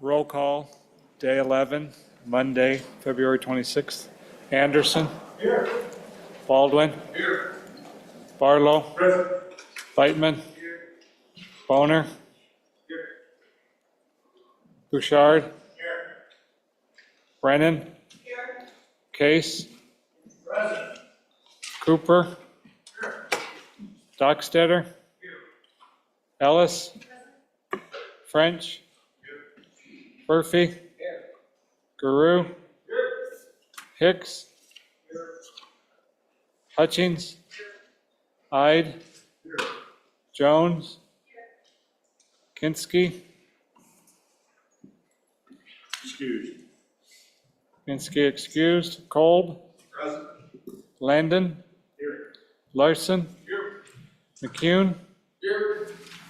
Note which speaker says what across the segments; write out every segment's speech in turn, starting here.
Speaker 1: Roll call, day 11, Monday, February 26th. Anderson. Here. Baldwin. Here. Barlow. Present. Beitman. Here. Boner. Here. Bouchard. Here. Brennan. Here. Case. Present. Cooper. Here. Dockstetter. Here. Ellis. Present. French. Murphy. Here. Guru. Here. Hicks. Here. Hutchings. Here. Hyde. Here. Jones. Here. Kinski.
Speaker 2: Excused.
Speaker 1: Kinski excused. Kolb.
Speaker 2: Present.
Speaker 1: Landon.
Speaker 2: Here.
Speaker 1: Larson.
Speaker 2: Here.
Speaker 1: McCune.
Speaker 2: Here.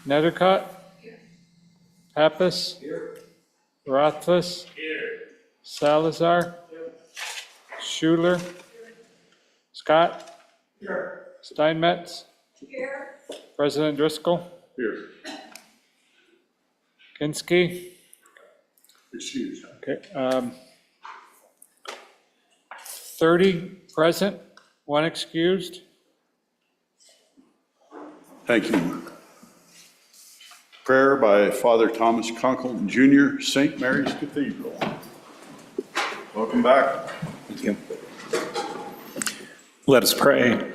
Speaker 1: Nettercott.
Speaker 2: Here.
Speaker 1: Pappas.
Speaker 2: Here.
Speaker 1: Rothfuss.
Speaker 2: Here.
Speaker 1: Salazar.
Speaker 2: Here.
Speaker 1: Schuler. Here. Scott.
Speaker 2: Here.
Speaker 1: Steinmetz.
Speaker 3: Here.
Speaker 1: President Driscoll.
Speaker 2: Here.
Speaker 1: Kinski.
Speaker 2: Excused.
Speaker 1: Okay. 30 present, 1 excused.
Speaker 2: Thank you. Prayer by Father Thomas Conkle Jr., St. Mary's Cathedral. Welcome back.
Speaker 4: Thank you. Let us pray.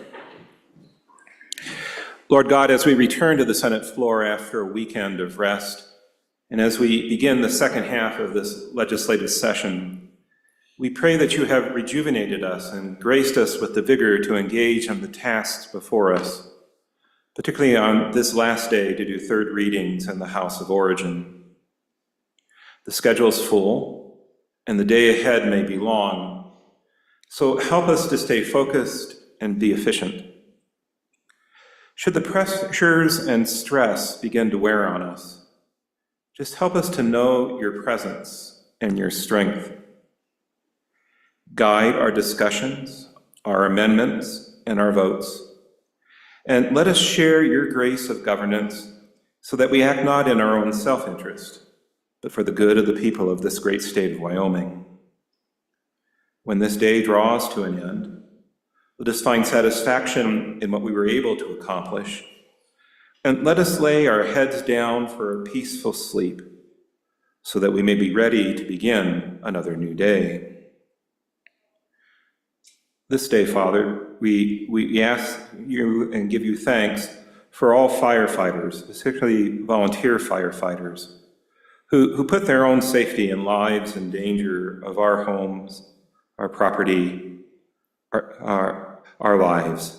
Speaker 4: Lord God, as we return to the Senate floor after a weekend of rest, and as we begin the second half of this legislative session, we pray that you have rejuvenated us and graced us with the vigor to engage on the tasks before us, particularly on this last day to do third readings in the House of Origin. The schedule is full, and the day ahead may be long, so help us to stay focused and be efficient. Should the pressures and stress begin to wear on us, just help us to know your presence and your strength. Guide our discussions, our amendments, and our votes. And let us share your grace of governance so that we act not in our own self-interest, but for the good of the people of this great state of Wyoming. When this day draws to an end, let us find satisfaction in what we were able to accomplish, and let us lay our heads down for a peaceful sleep so that we may be ready to begin another new day. This day, Father, we ask you and give you thanks for all firefighters, particularly volunteer firefighters, who put their own safety and lives in danger of our homes, our property, our lives.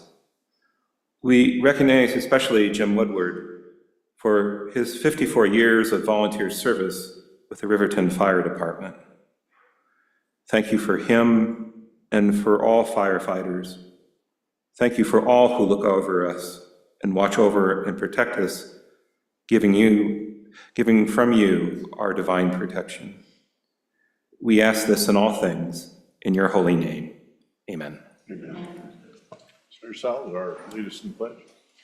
Speaker 4: We recognize especially Jim Woodward for his 54 years of volunteer service with the Riverton Fire Department. Thank you for him and for all firefighters. Thank you for all who look over us and watch over and protect us, giving from you our divine protection. We ask this in all things in your holy name. Amen.
Speaker 2: Amen. Senator Salazar, lead us in the pledge.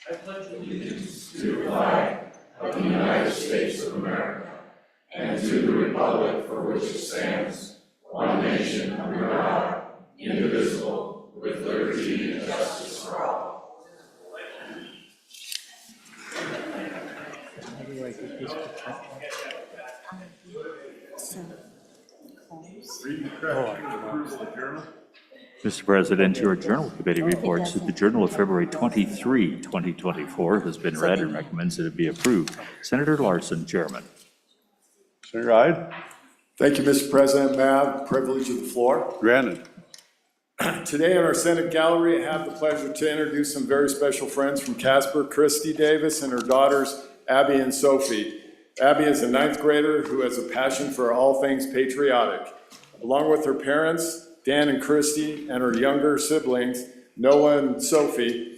Speaker 5: I pledge allegiance to the flag of the United States of America and to the republic for which it stands, one nation under God, indivisible, with liberty and justice for all.
Speaker 2: Read the correction and approval of journal.
Speaker 6: Mr. President, your Journal Committee reports that the Journal of February 23, 2024 has been read and recommends that it be approved. Senator Larson, Chairman.
Speaker 2: Senator Hyde.
Speaker 7: Thank you, Mr. President. May I have the privilege of the floor?
Speaker 2: Granted.
Speaker 7: Today in our Senate gallery, I have the pleasure to introduce some very special friends from Casper, Christy Davis and her daughters, Abby and Sophie. Abby is a 9th grader who has a passion for all things patriotic. Along with her parents, Dan and Christy, and her younger siblings, Noah and Sophie,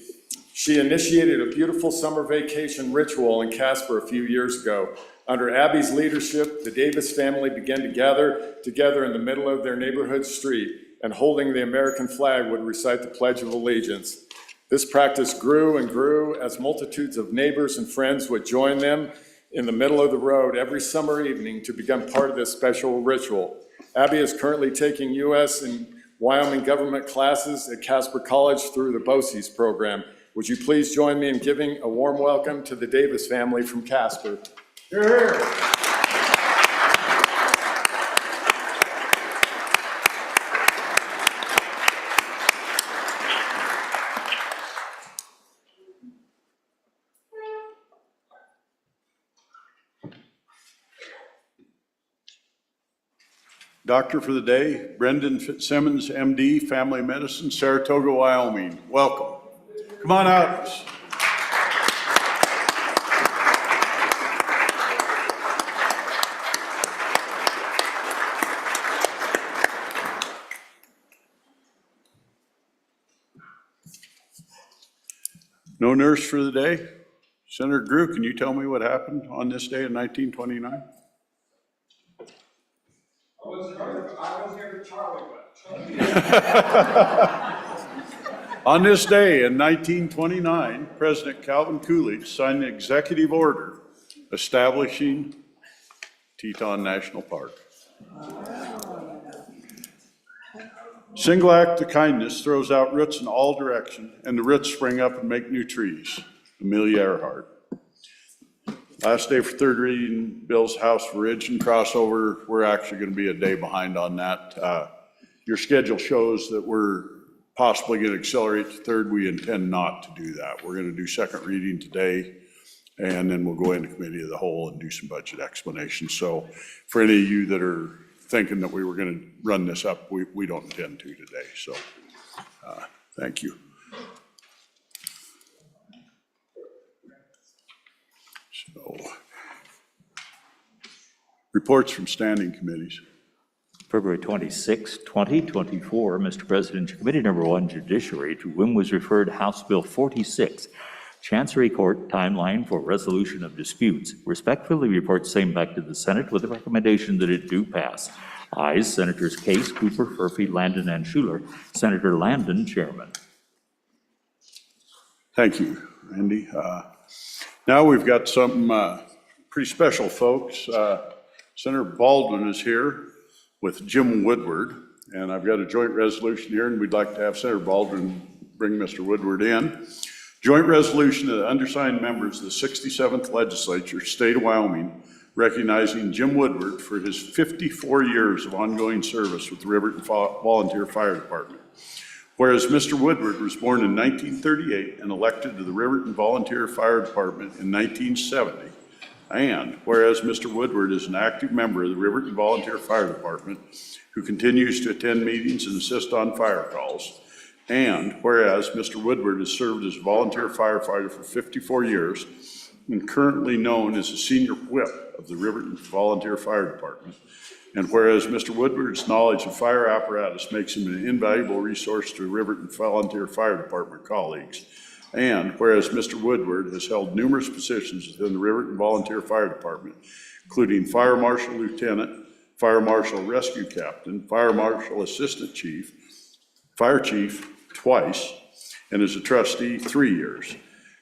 Speaker 7: she initiated a beautiful summer vacation ritual in Casper a few years ago. Under Abby's leadership, the Davis family began to gather together in the middle of their neighborhood street and holding the American flag would recite the Pledge of Allegiance. This practice grew and grew as multitudes of neighbors and friends would join them in the middle of the road every summer evening to become part of this special ritual. Abby is currently taking U.S. and Wyoming government classes at Casper College through the BOCES program. Would you please join me in giving a warm welcome to the Davis family from Casper? Here.
Speaker 2: Doctor for the day, Brendan Fitzsimmons, MD, Family Medicine, Saratoga, Wyoming. Welcome. Come on out. No nurse for the day? Senator Grew, can you tell me what happened on this day in 1929?
Speaker 3: I was here with Charlie,
Speaker 2: On this day in 1929, President Calvin Coolidge signed an executive order establishing Teton National Park. Single act of kindness throws out roots in all directions, and the roots spring up and make new trees. Amelia Earhart. Last day for third reading, Bill's House Ridge and crossover. We're actually going to be a day behind on that. Your schedule shows that we're possibly going to accelerate to third. We intend not to do that. We're going to do second reading today, and then we'll go into committee of the whole and do some budget explanations. So for any of you that are thinking that we were going to run this up, we don't intend to today. So thank you. So, reports from standing committees.
Speaker 6: February 26, 2024, Mr. President, Committee Number 1, Judiciary, to whom was referred House Bill 46, Chancery Court Timeline for Resolution of Disputes, respectfully report same back to the Senate with the recommendation that it do pass. Ayes, Senators Case, Cooper, Furphy, Landon, and Schuler. Senator Landon, Chairman.
Speaker 2: Thank you, Randy. Now we've got some pretty special folks. Senator Baldwin is here with Jim Woodward, and I've got a joint resolution here, and we'd like to have Senator Baldwin bring Mr. Woodward in. Joint resolution of the undersigned members of the 67th Legislature, State of Wyoming, recognizing Jim Woodward for his 54 years of ongoing service with the Riverton Volunteer Fire Department. Whereas Mr. Woodward was born in 1938 and elected to the Riverton Volunteer Fire Department in 1970, and whereas Mr. Woodward is an active member of the Riverton Volunteer Fire Department who continues to attend meetings and assist on fire calls, and whereas Mr. Woodward has served as a volunteer firefighter for 54 years and currently known as a senior whip of the Riverton Volunteer Fire Department, and whereas Mr. Woodward's knowledge of fire apparatus makes him an invaluable resource to Riverton Volunteer Fire Department colleagues, and whereas Mr. Woodward has held numerous positions within the Riverton Volunteer Fire Department, including Fire Marshal Lieutenant, Fire Marshal Rescue Captain, Fire Marshal Assistant Chief, Fire Chief twice, and as a trustee 3 years.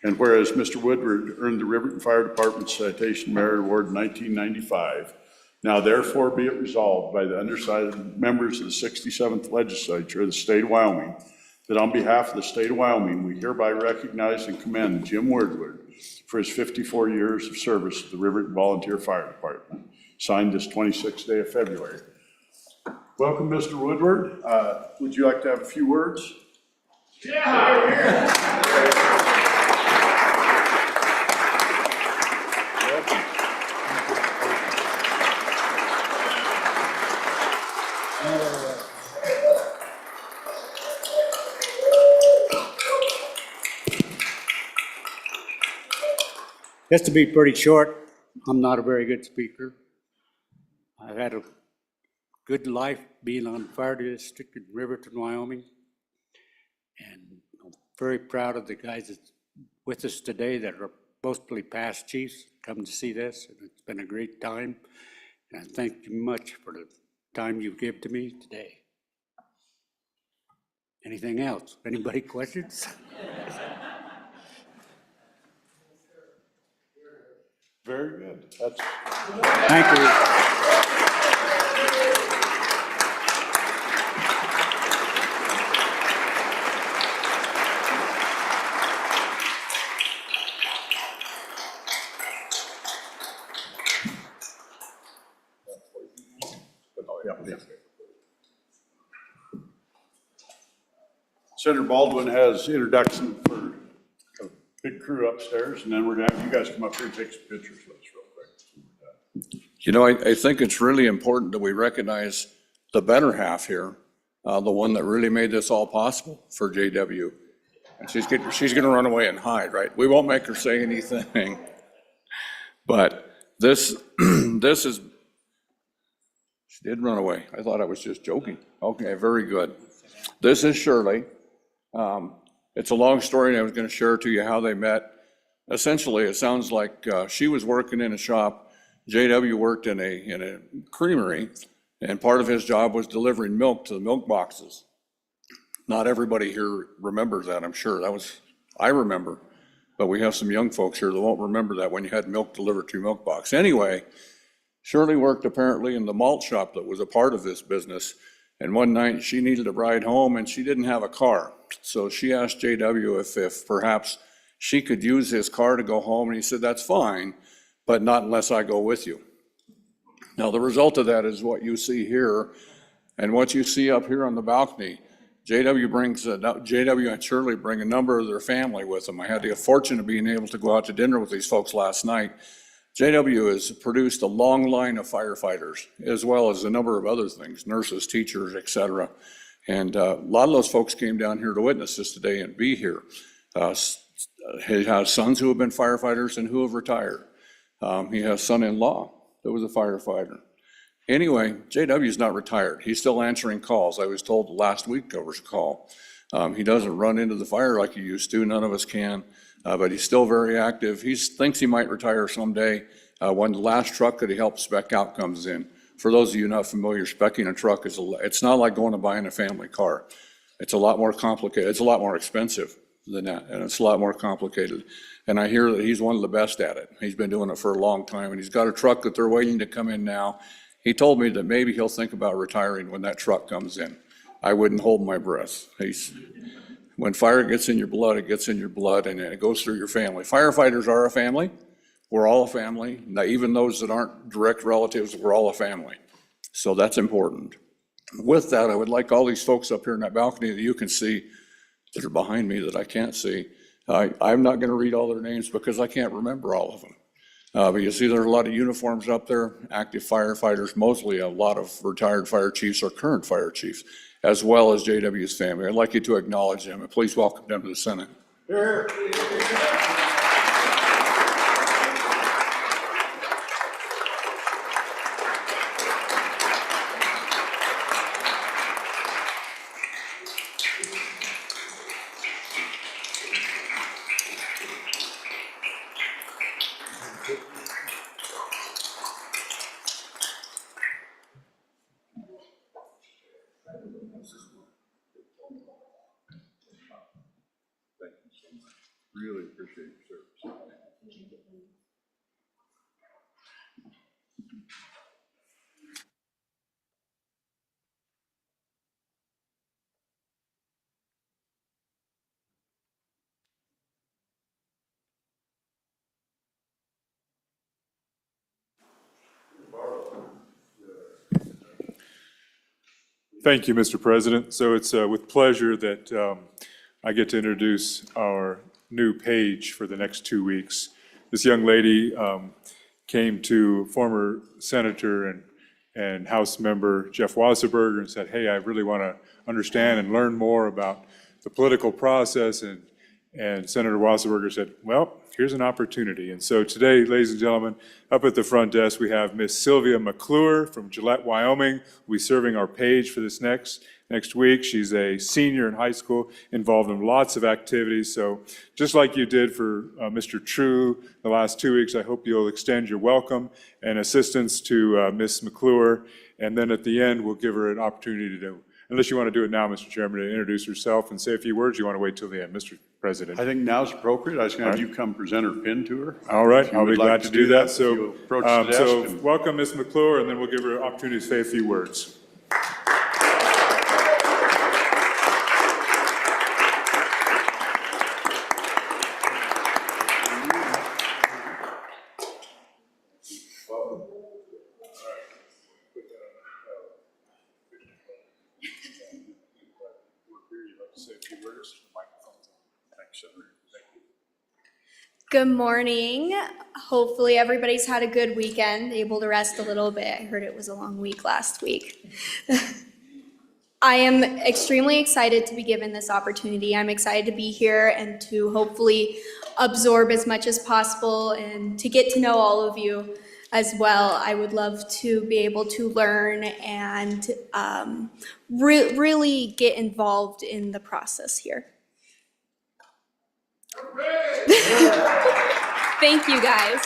Speaker 2: And whereas Mr. Woodward earned the Riverton Fire Department Citation Merit Award in 1995, now therefore be it resolved by the undersigned members of the 67th Legislature of the State of Wyoming that on behalf of the State of Wyoming, we hereby recognize and commend Jim Woodward for his 54 years of service to the Riverton Volunteer Fire Department, signed this 26th day of February. Welcome, Mr. Woodward. Would you like to have a few words?
Speaker 8: Just to be pretty short, I'm not a very good speaker. I've had a good life being on the fire district in Riverton, Wyoming. And I'm very proud of the guys that's with us today that are mostly past chiefs, come to see this. And it's been a great time. And I thank you much for the time you give to me today. Anything else? Anybody questions?
Speaker 2: Very good. That's,
Speaker 8: Thank you.
Speaker 2: yeah. Senator Baldwin has introduction for a big crew upstairs, and then we're gonna have you guys come up here and take some pictures with us real quick.
Speaker 9: You know, I think it's really important that we recognize the better half here, the one that really made this all possible for JW. And she's going to run away and hide, right? We won't make her say anything. But this is, she did run away. I thought I was just joking. Okay, very good. This is Shirley. It's a long story, and I was going to share to you how they met. Essentially, it sounds like she was working in a shop. JW worked in a creamery, and part of his job was delivering milk to the milk boxes. Not everybody here remembers that, I'm sure. I remember, but we have some young folks here that won't remember that when you had milk delivered to your milk box. Anyway, Shirley worked apparently in the malt shop that was a part of this business, and one night she needed a ride home and she didn't have a car. So she asked JW if perhaps she could use his car to go home, and he said, that's fine, but not unless I go with you. Now, the result of that is what you see here, and what you see up here on the balcony. JW and Shirley bring a number of their family with them. I had the fortune of being able to go out to dinner with these folks last night. JW has produced a long line of firefighters, as well as a number of other things, nurses, teachers, et cetera. And a lot of those folks came down here to witness this today and be here. He has sons who have been firefighters and who have retired. He has a son-in-law that was a firefighter. Anyway, JW's not retired. He's still answering calls. I was told last week there was a call. He doesn't run into the fire like he used to. None of us can, but he's still very active. He thinks he might retire someday when the last truck that he helped spec out comes in. For those of you not familiar, specing a truck it's not like going and buying a family car. It's a lot more complicated. It's a lot more expensive than that, and it's a lot more complicated. And I hear that he's one of the best at it. He's been doing it for a long time, and he's got a truck that they're waiting to come in now. He told me that maybe he'll think about retiring when that truck comes in. I wouldn't hold my breath. When fire gets in your blood, it gets in your blood, and it goes through your family. Firefighters are a family. We're all a family. Now, even those that aren't direct relatives, we're all a family. So that's important. With that, I would like all these folks up here in that balcony that you can see, that are behind me that I can't see. I'm not going to read all their names because I can't remember all of them. But you see there's a lot of uniforms up there, active firefighters, mostly a lot of retired fire chiefs or current fire chiefs, as well as JW's family. I'd like you to acknowledge them, and please welcome them to the Senate.
Speaker 2: Really appreciate your service.
Speaker 10: Thank you, Mr. President. So it's with pleasure that I get to introduce our new page for the next 2 weeks. This young lady came to former Senator and House member Jeff Wasserberger and said, hey, I really want to understand and learn more about the political process. And Senator Wasserberger said, well, here's an opportunity. And so today, ladies and gentlemen, up at the front desk, we have Miss Sylvia McClure from Gillette, Wyoming, who will be serving our page for this next week. She's a senior in high school, involved in lots of activities. So just like you did for Mr. True the last 2 weeks, I hope you'll extend your welcome and assistance to Miss McClure And then at the end, we'll give her an opportunity to do, unless you want to do it now, Mr. Chairman, to introduce herself and say a few words, you want to wait till the end, Mr. President?
Speaker 2: I think now's appropriate. I was going to have you come present her pin to her.
Speaker 10: All right,
Speaker 2: If you
Speaker 10: I'll be
Speaker 2: would like
Speaker 10: glad to do that.
Speaker 2: if
Speaker 10: So,
Speaker 2: you approach the desk
Speaker 10: so
Speaker 2: and-
Speaker 10: welcome, Ms. McClure, and then we'll give her an opportunity to say a few words.
Speaker 11: Good morning. Hopefully everybody's had a good weekend, able to rest a little bit. I heard it was a long week last week. I am extremely excited to be given this opportunity. I'm excited to be here and to hopefully absorb as much as possible and to get to know all of you as well. I would love to be able to learn and really get involved in the process here. Thank you, guys.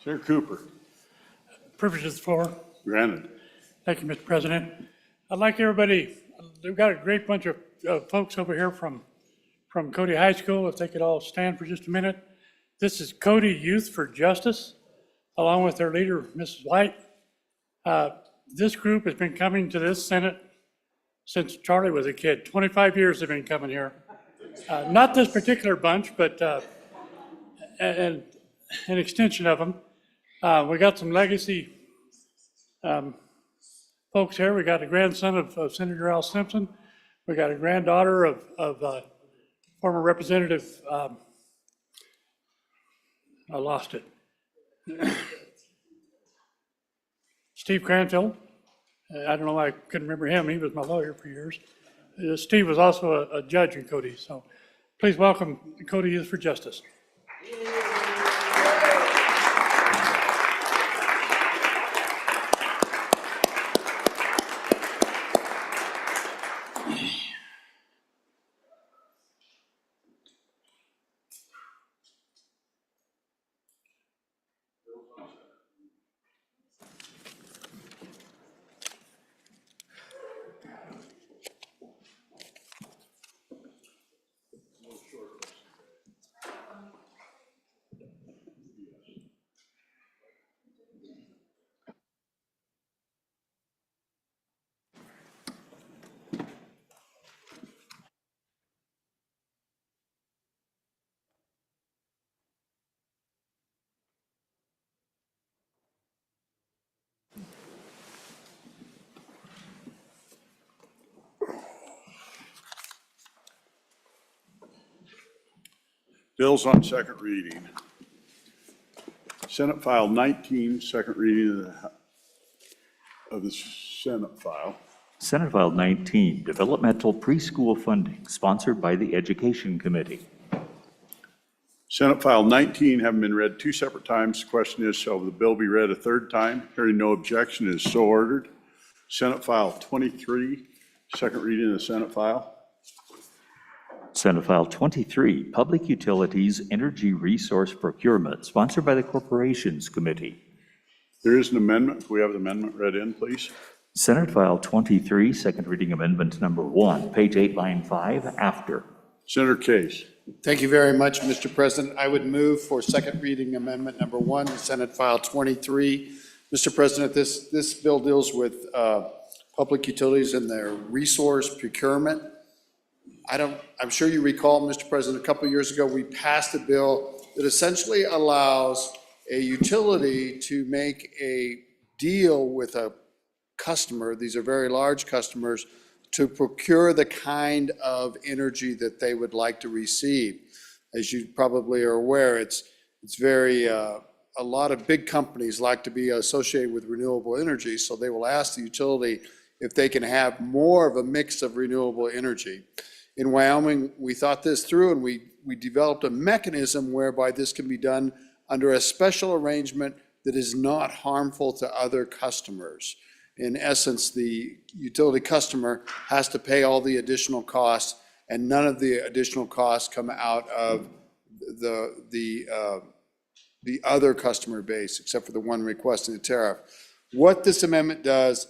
Speaker 2: Senator Cooper,
Speaker 8: Privilege of the floor.
Speaker 2: granted.
Speaker 8: Thank you, Mr. President. I'd like everybody, we've got a great bunch of folks over here from Cody High School, if they could all stand for just a minute. This is Cody Youth for Justice, along with their leader, Mrs. White. This group has been coming to this Senate since Charlie was a kid. 25 years they've been coming here. Not this particular bunch, but an extension of them. We got some legacy folks here. We got a grandson of Senator Al Simpson. We got a granddaughter of former Representative, I lost it. Steve Cranfield. I don't know why I couldn't remember him. He was my lawyer for years. Steve was also a judge in Cody. So please welcome Cody Youth for Justice.
Speaker 2: Bills on second reading. Senate File 19, second reading of the Senate file.
Speaker 6: Senate File 19, Developmental Preschool Funding, sponsored by the Education Committee.
Speaker 2: Senate File 19 having been read two separate times. The question is, shall the bill be read a third time? Hearing no objection, is so ordered. Senate File 23, second reading of the Senate file.
Speaker 6: Senate File 23, Public Utilities Energy Resource Procurement, sponsored by the Corporations Committee.
Speaker 2: There is an amendment. Can we have the amendment read in, please?
Speaker 6: Senate File 23, second reading amendment number 1, page 8, line 5, after.
Speaker 2: Senator Case.
Speaker 12: Thank you very much, Mr. President. I would move for second reading amendment number 1, Senate File 23. Mr. President, this bill deals with public utilities and their resource procurement. I'm sure you recall, Mr. President, a couple of years ago, we passed a bill that essentially allows a utility to make a deal with a customer, these are very large customers, to procure the kind of energy that they would like to receive. As you probably are aware, it's very, a lot of big companies like to be associated with renewable energy, so they will ask the utility if they can have more of a mix of renewable energy. In Wyoming, we thought this through and we developed a mechanism whereby this can be done under a special arrangement that is not harmful to other customers. In essence, the utility customer has to pay all the additional costs, and none of the additional costs come out of the other customer base, except for the one requesting the tariff. What this amendment does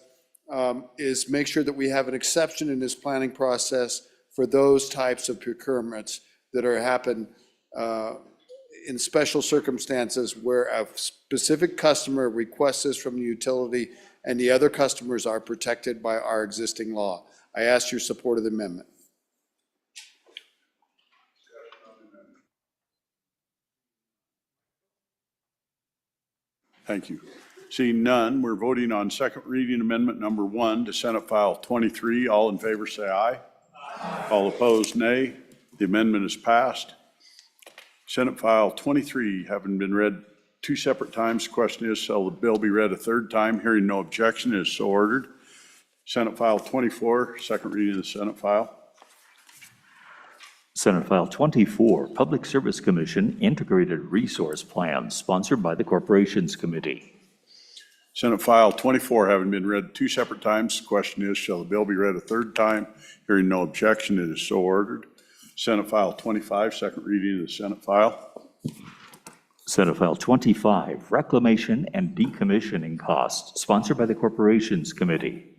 Speaker 12: is make sure that we have an exception in this planning process for those types of procurements that happen in special circumstances where a specific customer requests this from the utility and the other customers are protected by our existing law. I ask your support of the amendment.
Speaker 2: Thank you. Seeing none, we're voting on second reading amendment number 1 to Senate File 23. All in favor say aye. Aye. All opposed, nay. The amendment is passed. Senate File 23 having been read 2 separate times. The question is, shall the bill be read a third time? Hearing no objection, it is so ordered. Senate File 24, second reading of the Senate file.
Speaker 6: Senate File 24, Public Service Commission Integrated Resource Plan, sponsored by the Corporations Committee.
Speaker 2: Senate File 24 having been read 2 separate times. The question is, shall the bill be read a third time? Hearing no objection, it is so ordered. Senate File 25, second reading of the Senate file.
Speaker 6: Senate File 25, Reclamation and Decommissioning Costs, sponsored by the Corporations Committee.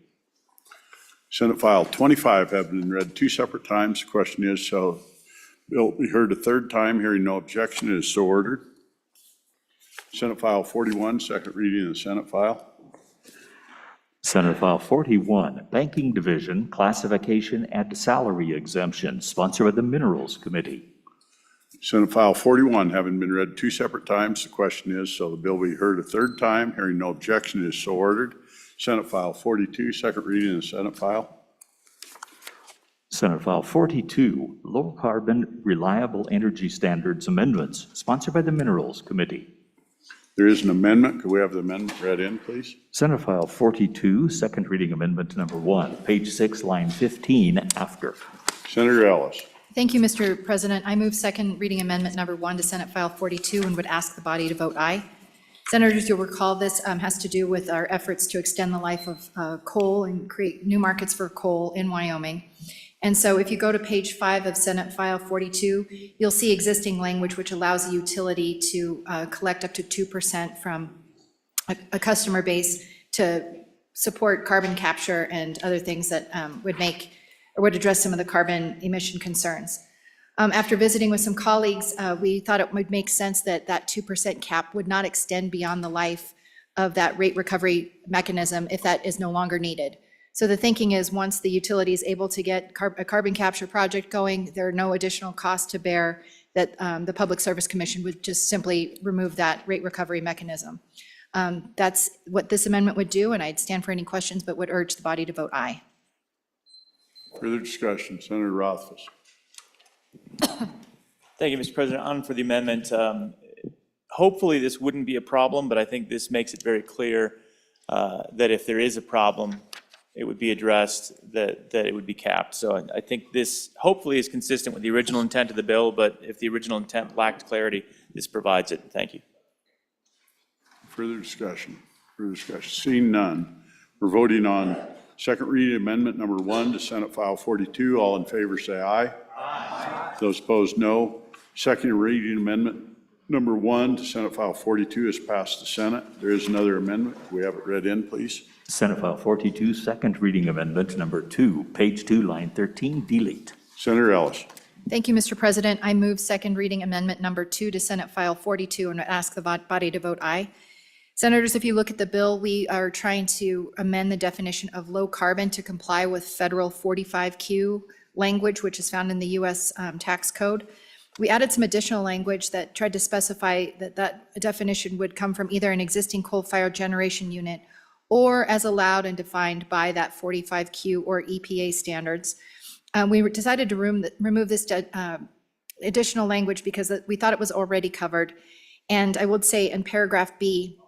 Speaker 2: Senate File 25 having been read 2 separate times. The question is, shall the bill be heard a third time? Hearing no objection, it is so ordered. Senate File 41, second reading of the Senate file.
Speaker 6: Senate File 41, Banking Division Classification and Salary Exemption, sponsored by the Minerals Committee.
Speaker 2: Senate File 41 having been read 2 separate times. The question is, shall the bill be heard a third time? Hearing no objection, it is so ordered. Senate File 42, second reading of the Senate file.
Speaker 6: Senate File 42, Low Carbon Reliable Energy Standards Amendments, sponsored by the Minerals Committee.
Speaker 2: There is an amendment. Could we have the amendment read in, please?
Speaker 6: Senate File 42, second reading amendment number 1, page 6, line 15, after.
Speaker 2: Senator Ellis.
Speaker 13: Thank you, Mr. President. I move second reading amendment number 1 to Senate File 42 and would ask the body to vote aye. Senators, you'll recall this has to do with our efforts to extend the life of coal and create new markets for coal in Wyoming. And so if you go to page 5 of Senate File 42, you'll see existing language which allows a utility to collect up to 2% from a customer base to support carbon capture and other things that would address some of the carbon emission concerns. After visiting with some colleagues, we thought it would make sense that that 2% cap would not extend beyond the life of that rate recovery mechanism if that is no longer needed. So the thinking is once the utility is able to get a carbon capture project going, there are no additional costs to bear, that the Public Service Commission would just simply remove that rate recovery mechanism. That's what this amendment would do, and I'd stand for any questions, but would urge the body to vote aye.
Speaker 2: Further discussion, Senator Rothfuss.
Speaker 14: Thank you, Mr. President. On for the amendment. Hopefully this wouldn't be a problem, but I think this makes it very clear that if there is a problem, it would be addressed, that it would be capped. So I think this hopefully is consistent with the original intent of the bill, but if the original intent lacked clarity, this provides it. Thank you.
Speaker 2: Further discussion. Further discussion. Seeing none, we're voting on second reading amendment number 1 to Senate File 42. All in favor say aye. Aye. Those opposed, no. Second reading amendment number 1 to Senate File 42 has passed the Senate. There is another amendment. Can we have it read in, please?
Speaker 6: Senate File 42, second reading amendment number 2, page 2, line 13, delete.
Speaker 2: Senator Ellis.
Speaker 13: Thank you, Mr. President. I move second reading amendment number 2 to Senate File 42 and would ask the body to vote aye. Senators, if you look at the bill, we are trying to amend the definition of low carbon to comply with federal 45Q language, which is found in the U.S. tax code. We added some additional language that tried to specify that definition would come from either an existing coal-fired generation unit or as allowed and defined by that 45Q or EPA standards. We decided to remove this additional language because we thought it was already covered. And I would say in paragraph B,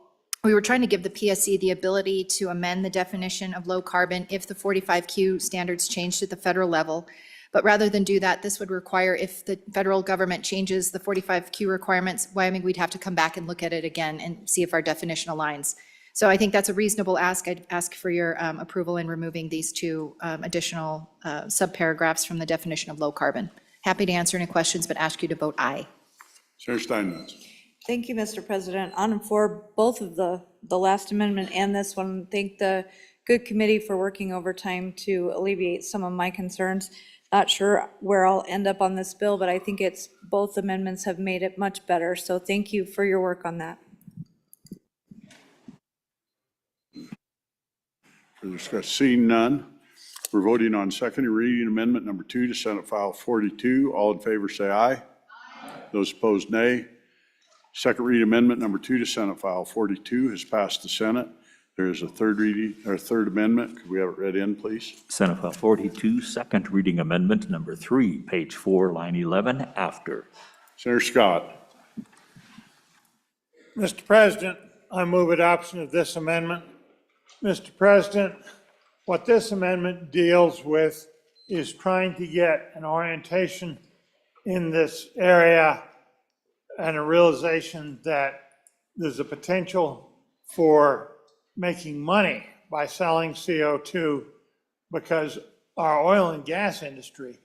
Speaker 13: we were trying to give the PSC the ability to amend the definition of low carbon if the 45Q standards changed at the federal level. But rather than do that, this would require, if the federal government changes the 45Q requirements, Wyoming, we'd have to come back and look at it again and see if our definition aligns. So I think that's a reasonable ask. I'd ask for your approval in removing these two additional subparagraphs from the definition of low carbon. Happy to answer any questions, but ask you to vote aye.
Speaker 2: Senator Steinmetz.
Speaker 15: Thank you, Mr. President. On and for both of the last amendment and this one, thank the good committee for working overtime to alleviate some of my concerns. Not sure where I'll end up on this bill, but I think it's, both amendments have made it much better. So thank you for your work on that.
Speaker 2: Further discussion, seeing none. We're voting on second reading amendment number 2 to Senate File 42. All in favor say aye. Those opposed, nay. Second reading amendment number 2 to Senate File 42 has passed the Senate. There is a third reading, or third amendment. Could we have it read in, please?
Speaker 6: Senate File 42, second reading amendment number 3, page 4, line 11, after.
Speaker 2: Senator Scott.
Speaker 16: Mr. President, I move adoption of this amendment. Mr. President, what this amendment deals with is trying to get an orientation in this area and a realization that there's a potential for making money by selling CO2 because our oil and gas industry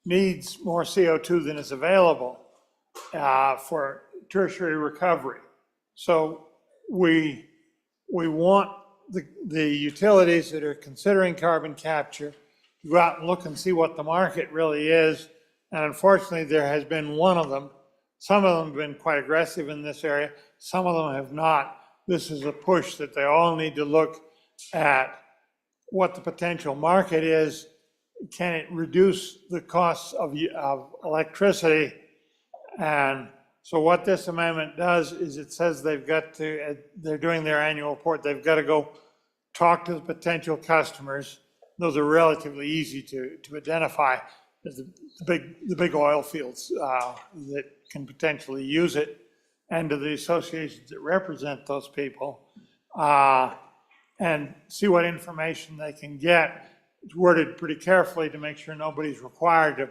Speaker 16: needs more CO2 than is available for tertiary recovery. So we want the utilities that are considering carbon capture to go out and look and see what the market really is. And unfortunately, there has been one of them. Some of them have been quite aggressive in this area. Some of them have not. This is a push that they all need to look at what the potential market is. Can it reduce the costs of electricity? And so what this amendment does is it says they've got to, they're doing their annual report, they've got to go talk to the potential customers. Those are relatively easy to identify. There's the big oil fields that can potentially use it, and to the associations that represent those people, and see what information they can get. It's worded pretty carefully to make sure nobody's required to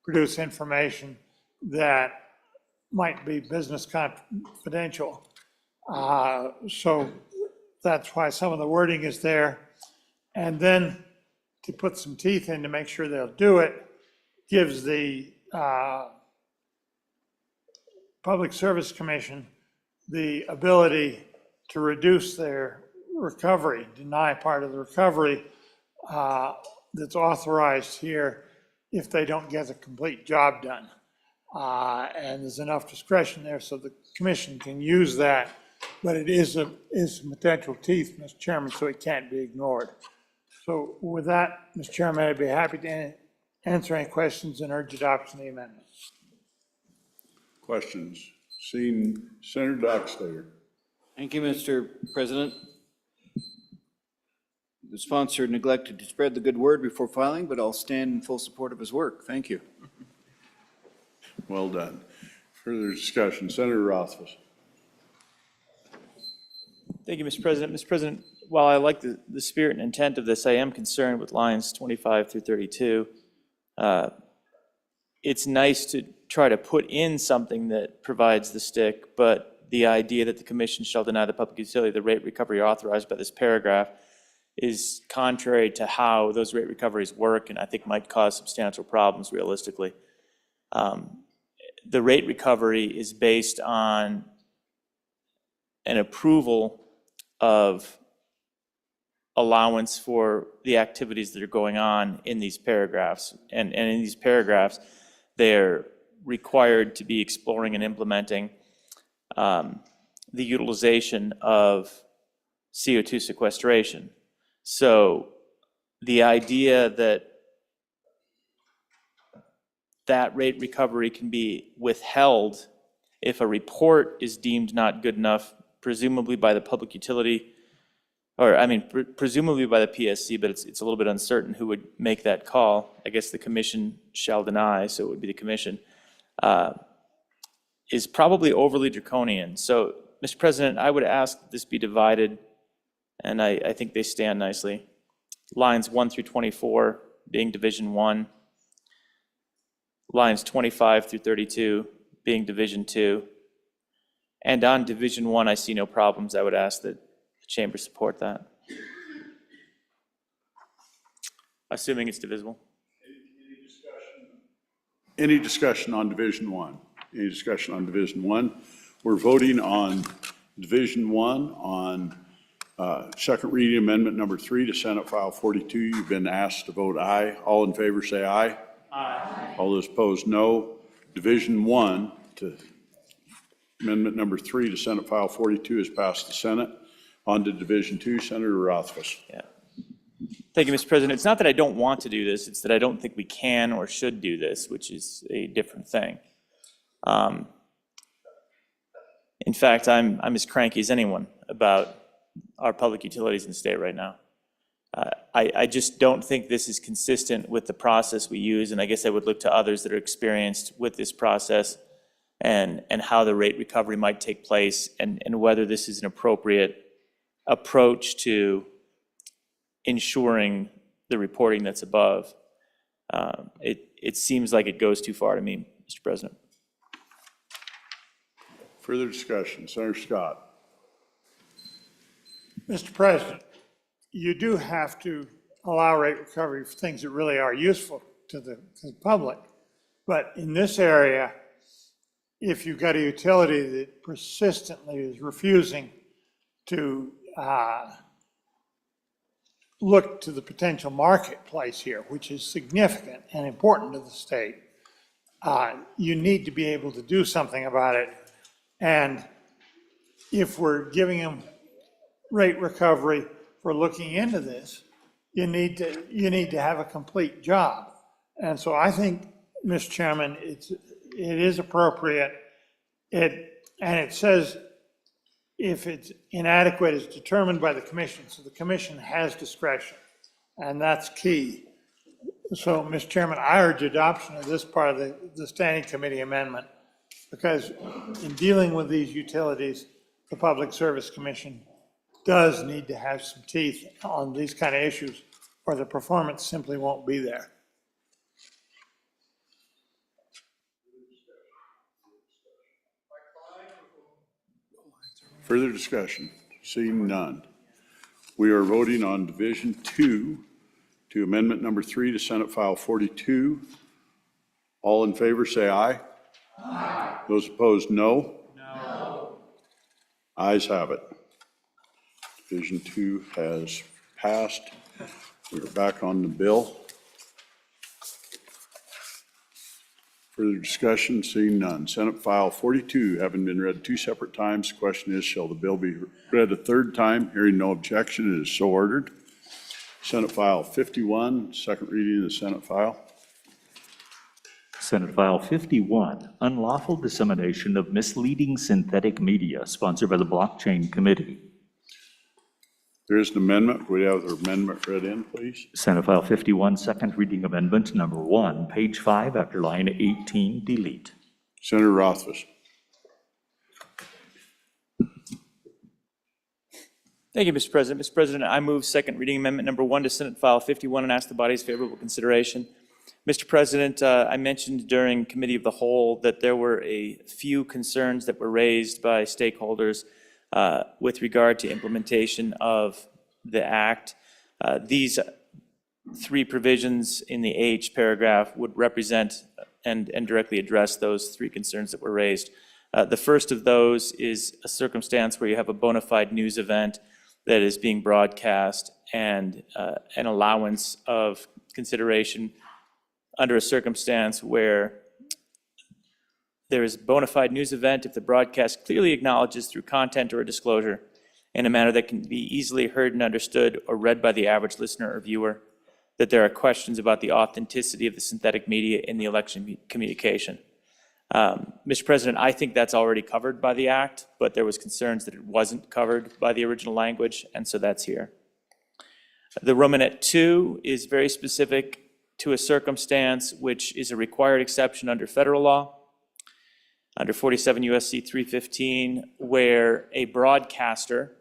Speaker 16: produce information that might be business confidential. So that's why some of the wording is there. And then to put some teeth in to make sure they'll do it, gives the Public Service Commission the ability to reduce their recovery, deny part of the recovery that's authorized here if they don't get a complete job done. And there's enough discretion there so the commission can use that, but it is some potential teeth, Mr. Chairman, so it can't be ignored. So with that, Mr. Chairman, I'd be happy to answer any questions and urge adoption of the amendment.
Speaker 2: Questions? Seeing Senator Dockstader.
Speaker 17: Thank you, Mr. President. The sponsor neglected to spread the good word before filing, but I'll stand in full support of his work. Thank you.
Speaker 2: Well done. Further discussion, Senator Rothfuss.
Speaker 14: Thank you, Mr. President. Mr. President, while I like the spirit and intent of this, I am concerned with lines 25 through 32. It's nice to try to put in something that provides the stick, but the idea that the commission shall deny the public utility the rate recovery authorized by this paragraph is contrary to how those rate recoveries work, and I think might cause substantial problems realistically. The rate recovery is based on an approval of allowance for the activities that are going on in these paragraphs. And in these paragraphs, they're required to be exploring and implementing the utilization of CO2 sequestration. So the idea that rate recovery can be withheld if a report is deemed not good enough, presumably by the public utility, or I mean, presumably by the PSC, but it's a little bit uncertain who would make that call. I guess the commission shall deny, so it would be the commission, is probably overly draconian. So, Mr. President, I would ask that this be divided, and I think they stand nicely. Lines 1 through 24 being Division 1, lines 25 through 32 being Division 2. And on Division 1, I see no problems. I would ask that the chamber support that. Assuming it's divisible.
Speaker 2: Any discussion on Division 1? Any discussion on Division 1? We're voting on Division 1 on second reading amendment number 3 to Senate File 42. You've been asked to vote aye. All in favor say aye. Aye. All those opposed, no. Division 1 to amendment number 3 to Senate File 42 has passed the Senate. On to Division 2, Senator Rothfuss.
Speaker 14: Yeah. Thank you, Mr. President. It's not that I don't want to do this, it's that I don't think we can or should do this, which is a different thing. In fact, I'm as cranky as anyone about our public utilities in the state right now. I just don't think this is consistent with the process we use, and I guess I would look to others that are experienced with this process and how the rate recovery might take place, and whether this is an appropriate approach to ensuring the reporting that's above. It seems like it goes too far to me, Mr. President.
Speaker 2: Further discussion, Senator Scott.
Speaker 16: Mr. President, you do have to allow rate recovery for things that really are useful to the public. But in this area, if you've got a utility that persistently is refusing to look to the potential marketplace here, which is significant and important to the state, you need to be able to do something about it. And if we're giving them rate recovery for looking into this, you need to have a complete job. And so I think, Mr. Chairman, it is appropriate. And it says if it's inadequate, it's determined by the commission. So the commission has discretion, and that's key. So, Mr. Chairman, I urge adoption of this part of the Standing Committee amendment, because in dealing with these utilities, the Public Service Commission does need to have some teeth on these kind of issues, or the performance simply won't be there.
Speaker 2: Further discussion? Seeing none. We are voting on Division 2 to amendment number 3 to Senate File 42. All in favor say aye. Aye. Those opposed, no. No. Ayes have it. Division 2 has passed. We're back on the bill. Further discussion, seeing none. Senate File 42 having been read 2 separate times. The question is, shall the bill be read a 3rd time? Hearing no objection, it is so ordered. Senate File 51, second reading of the Senate file.
Speaker 6: Senate File 51, unlawful dissemination of misleading synthetic media, sponsored by the Blockchain Committee.
Speaker 2: There is an amendment. Would we have the amendment read in, please?
Speaker 6: Senate File 51, second reading amendment number 1, page 5, after line 18, delete.
Speaker 2: Senator Rothfuss.
Speaker 14: Thank you, Mr. President. Mr. President, I move second reading amendment number 1 to Senate File 51 and ask the body's favorable consideration. Mr. President, I mentioned during Committee of the Whole that there were a few concerns that were raised by stakeholders with regard to implementation of the Act. These 3 provisions in the H paragraph would represent and directly address those 3 concerns that were raised. The first of those is a circumstance where you have a bona fide news event that is being broadcast and an allowance of consideration under a circumstance where there is a bona fide news event if the broadcast clearly acknowledges through content or a disclosure in a manner that can be easily heard and understood or read by the average listener or viewer that there are questions about the authenticity of the synthetic media in the election communication. Mr. President, I think that's already covered by the Act, but there was concerns that it wasn't covered by the original language, and so that's here. The Romanet 2 is very specific to a circumstance which is a required exception under federal law, under 47 U.S.C. 315, where a broadcaster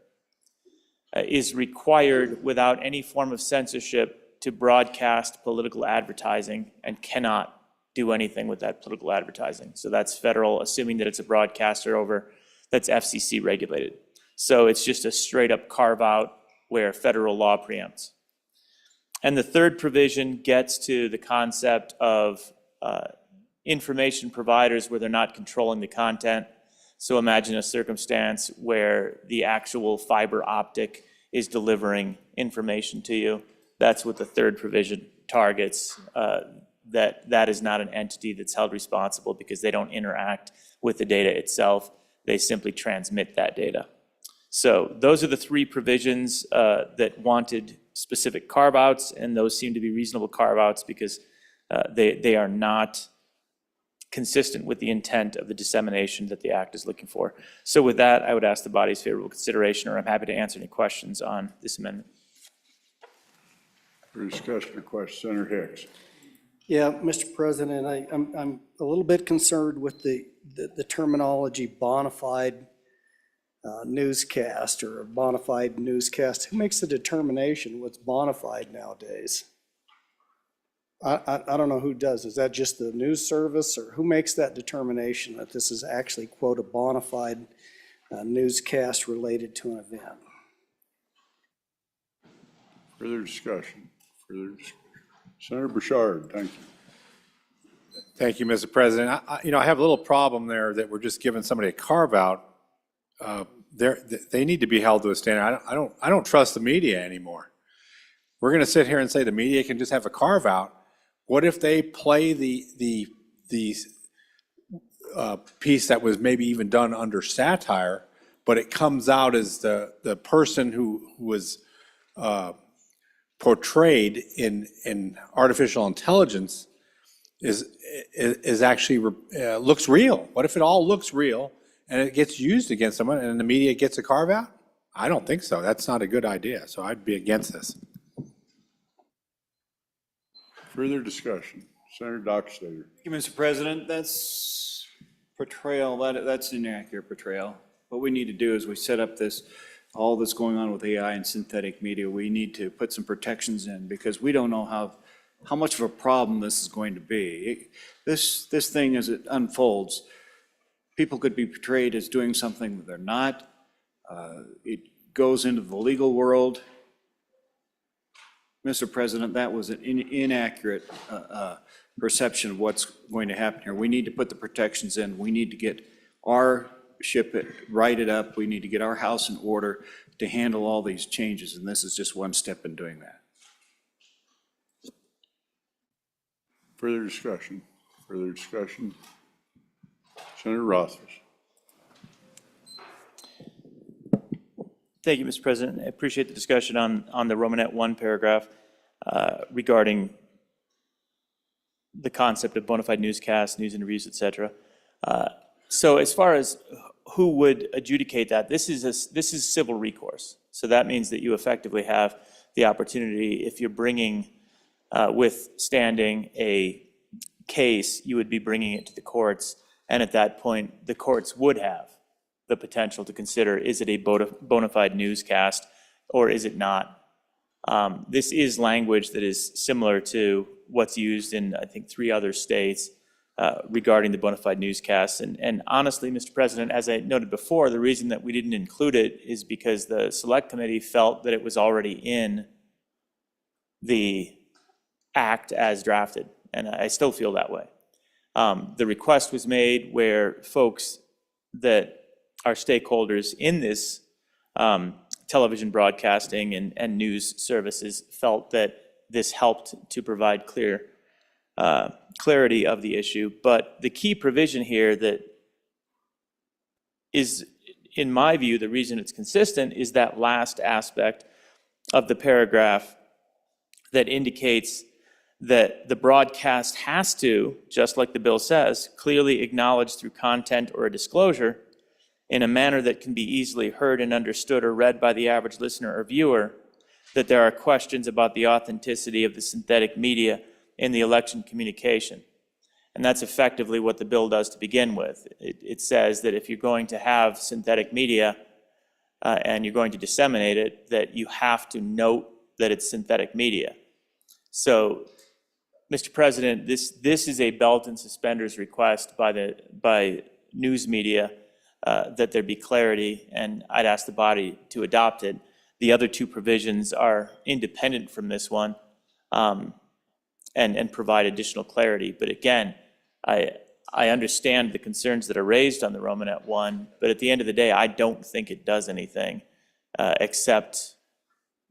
Speaker 14: is required without any form of censorship to broadcast political advertising and cannot do anything with that political advertising. So that's federal, assuming that it's a broadcaster over that's FCC regulated. So it's just a straight up carve out where federal law preempts. And the third provision gets to the concept of information providers where they're not controlling the content. So imagine a circumstance where the actual fiber optic is delivering information to you. That's what the third provision targets, that is not an entity that's held responsible because they don't interact with the data itself. They simply transmit that data. So those are the three provisions that wanted specific carve-outs, and those seem to be reasonable carve-outs because they are not consistent with the intent of the dissemination that the Act is looking for. So with that, I would ask the body's favorable consideration, or I'm happy to answer any questions on this amendment.
Speaker 2: For discussion or question, Senator Hicks.
Speaker 18: Yeah, Mr. President, I'm a little bit concerned with the terminology bona fide newscast or a bona fide newscast. Who makes the determination what's bona fide nowadays? I don't know who does. Is that just the news service, or who makes that determination that this is actually, quote, a bona fide newscast related to an event?
Speaker 2: Further discussion? Senator Bouchard, thank you.
Speaker 19: Thank you, Mr. President. I have a little problem there that we're just giving somebody a carve out. They need to be held to a standard. I don't trust the media anymore. We're going to sit here and say the media can just have a carve out. What if they play the piece that was maybe even done under satire, but it comes out as the person who was portrayed in artificial intelligence is actually looks real? What if it all looks real and it gets used against someone and the media gets a carve out? I don't think so. That's not a good idea. So I'd be against this.
Speaker 2: Further discussion. Senator Dockstader.
Speaker 17: Thank you, Mr. President. That's portrayal, that's an inaccurate portrayal. What we need to do is we set up all that's going on with AI and synthetic media. We need to put some protections in because we don't know how much of a problem this is going to be. This thing, as it unfolds, people could be portrayed as doing something that they're not. It goes into the legal world. Mr. President, that was an inaccurate perception of what's going to happen here. We need to put the protections in. We need to get our ship righted up. We need to get our house in order to handle all these changes, and this is just one step in doing that.
Speaker 2: Further discussion. Senator Rothfuss.
Speaker 14: Thank you, Mr. President. I appreciate the discussion on the Romanet 1 paragraph regarding the concept of bona fide newscasts, news interviews, et cetera. So as far as who would adjudicate that, this is civil recourse. So that means that you effectively have the opportunity, if you're bringing withstanding a case, you would be bringing it to the courts, and at that point, the courts would have the potential to consider, is it a bona fide newscast or is it not? This is language that is similar to what's used in, I think, 3 other states regarding the bona fide newscasts. And honestly, Mr. President, as I noted before, the reason that we didn't include it is because the Select Committee felt that it was already in the Act as drafted, and I still feel that way. The request was made where folks that are stakeholders in this television broadcasting and news services felt that this helped to provide clarity of the issue. But the key provision here that is, in my view, the reason it's consistent is that last aspect of the paragraph that indicates that the broadcast has to, just like the bill says, clearly acknowledge through content or a disclosure in a manner that can be easily heard and understood or read by the average listener or viewer that there are questions about the authenticity of the synthetic media in the election communication. And that's effectively what the bill does to begin with. It says that if you're going to have synthetic media and you're going to disseminate it, that you have to note that it's synthetic media. So, Mr. President, this is a belt and suspenders request by news media that there be clarity, and I'd ask the body to adopt it. The other two provisions are independent from this one, and provide additional clarity. But again, I understand the concerns that are raised on the Romanet 1, but at the end of the day, I don't think it does anything except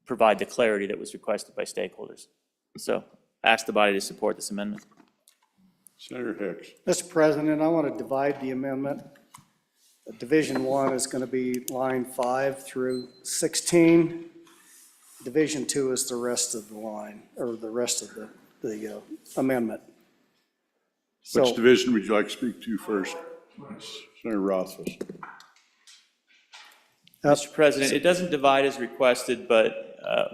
Speaker 14: provide the clarity that was requested by stakeholders. So ask the body to support this amendment.
Speaker 2: Senator Hicks.
Speaker 18: Mr. President, I want to divide the amendment. Division 1 is going to be line 5 through 16. Division 2 is the rest of the line, or the rest of the amendment.
Speaker 2: Which
Speaker 18: So,
Speaker 2: division would you like to speak to first? Senator Rothfuss.
Speaker 14: Mr. President, it doesn't divide as requested, but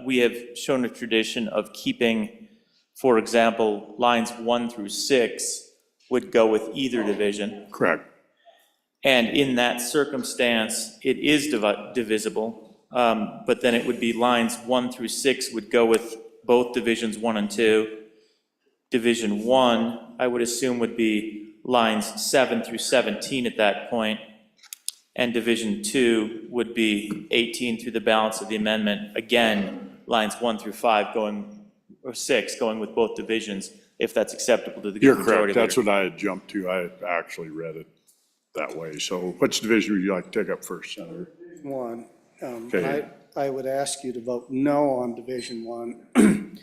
Speaker 14: we have shown a tradition of keeping, for example, lines 1 through 6 would go with either division.
Speaker 2: Correct.
Speaker 14: And in that circumstance, it is divisible, but then it would be lines 1 through 6 would go with both divisions 1 and 2. Division 1, I would assume, would be lines 7 through 17 at that point, and Division 2 would be 18 through the balance of the amendment. Again, lines 1 through 5 going, or 6 going with both divisions, if that's acceptable to the
Speaker 2: You're
Speaker 14: majority
Speaker 2: correct. That's
Speaker 14: leader.
Speaker 2: what I had jumped to. I had actually read it that way. So which division would you like to take up first, Senator?
Speaker 18: 1.
Speaker 2: Okay.
Speaker 18: I would ask you to vote no on Division 1.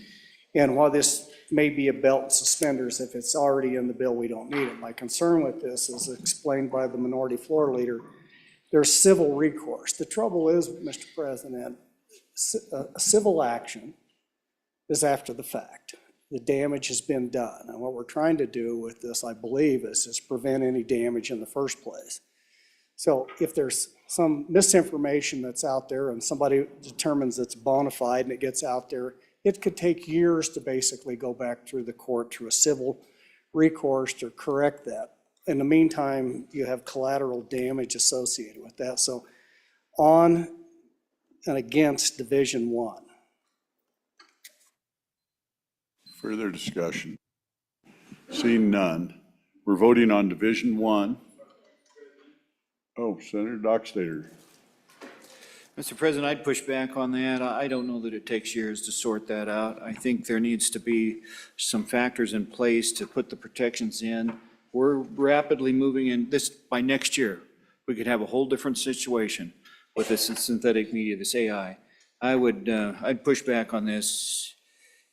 Speaker 18: And while this may be a belt and suspenders, if it's already in the bill, we don't need it. My concern with this is explained by the minority floor leader. There's civil recourse. The trouble is, Mr. President, a civil action is after the fact. The damage has been done. And what we're trying to do with this, I believe, is prevent any damage in the first place. So if there's some misinformation that's out there and somebody determines it's bona fide and it gets out there, it could take years to basically go back through the court through a civil recourse to correct that. In the meantime, you have collateral damage associated with that. So on and against Division 1.
Speaker 2: Further discussion? Seeing none, we're voting on Division 1. Oh, Senator Dockstader.
Speaker 17: Mr. President, I'd push back on that. I don't know that it takes years to sort that out. I think there needs to be some factors in place to put the protections in. We're rapidly moving in this, by next year, we could have a whole different situation with this synthetic media, this AI. I'd push back on this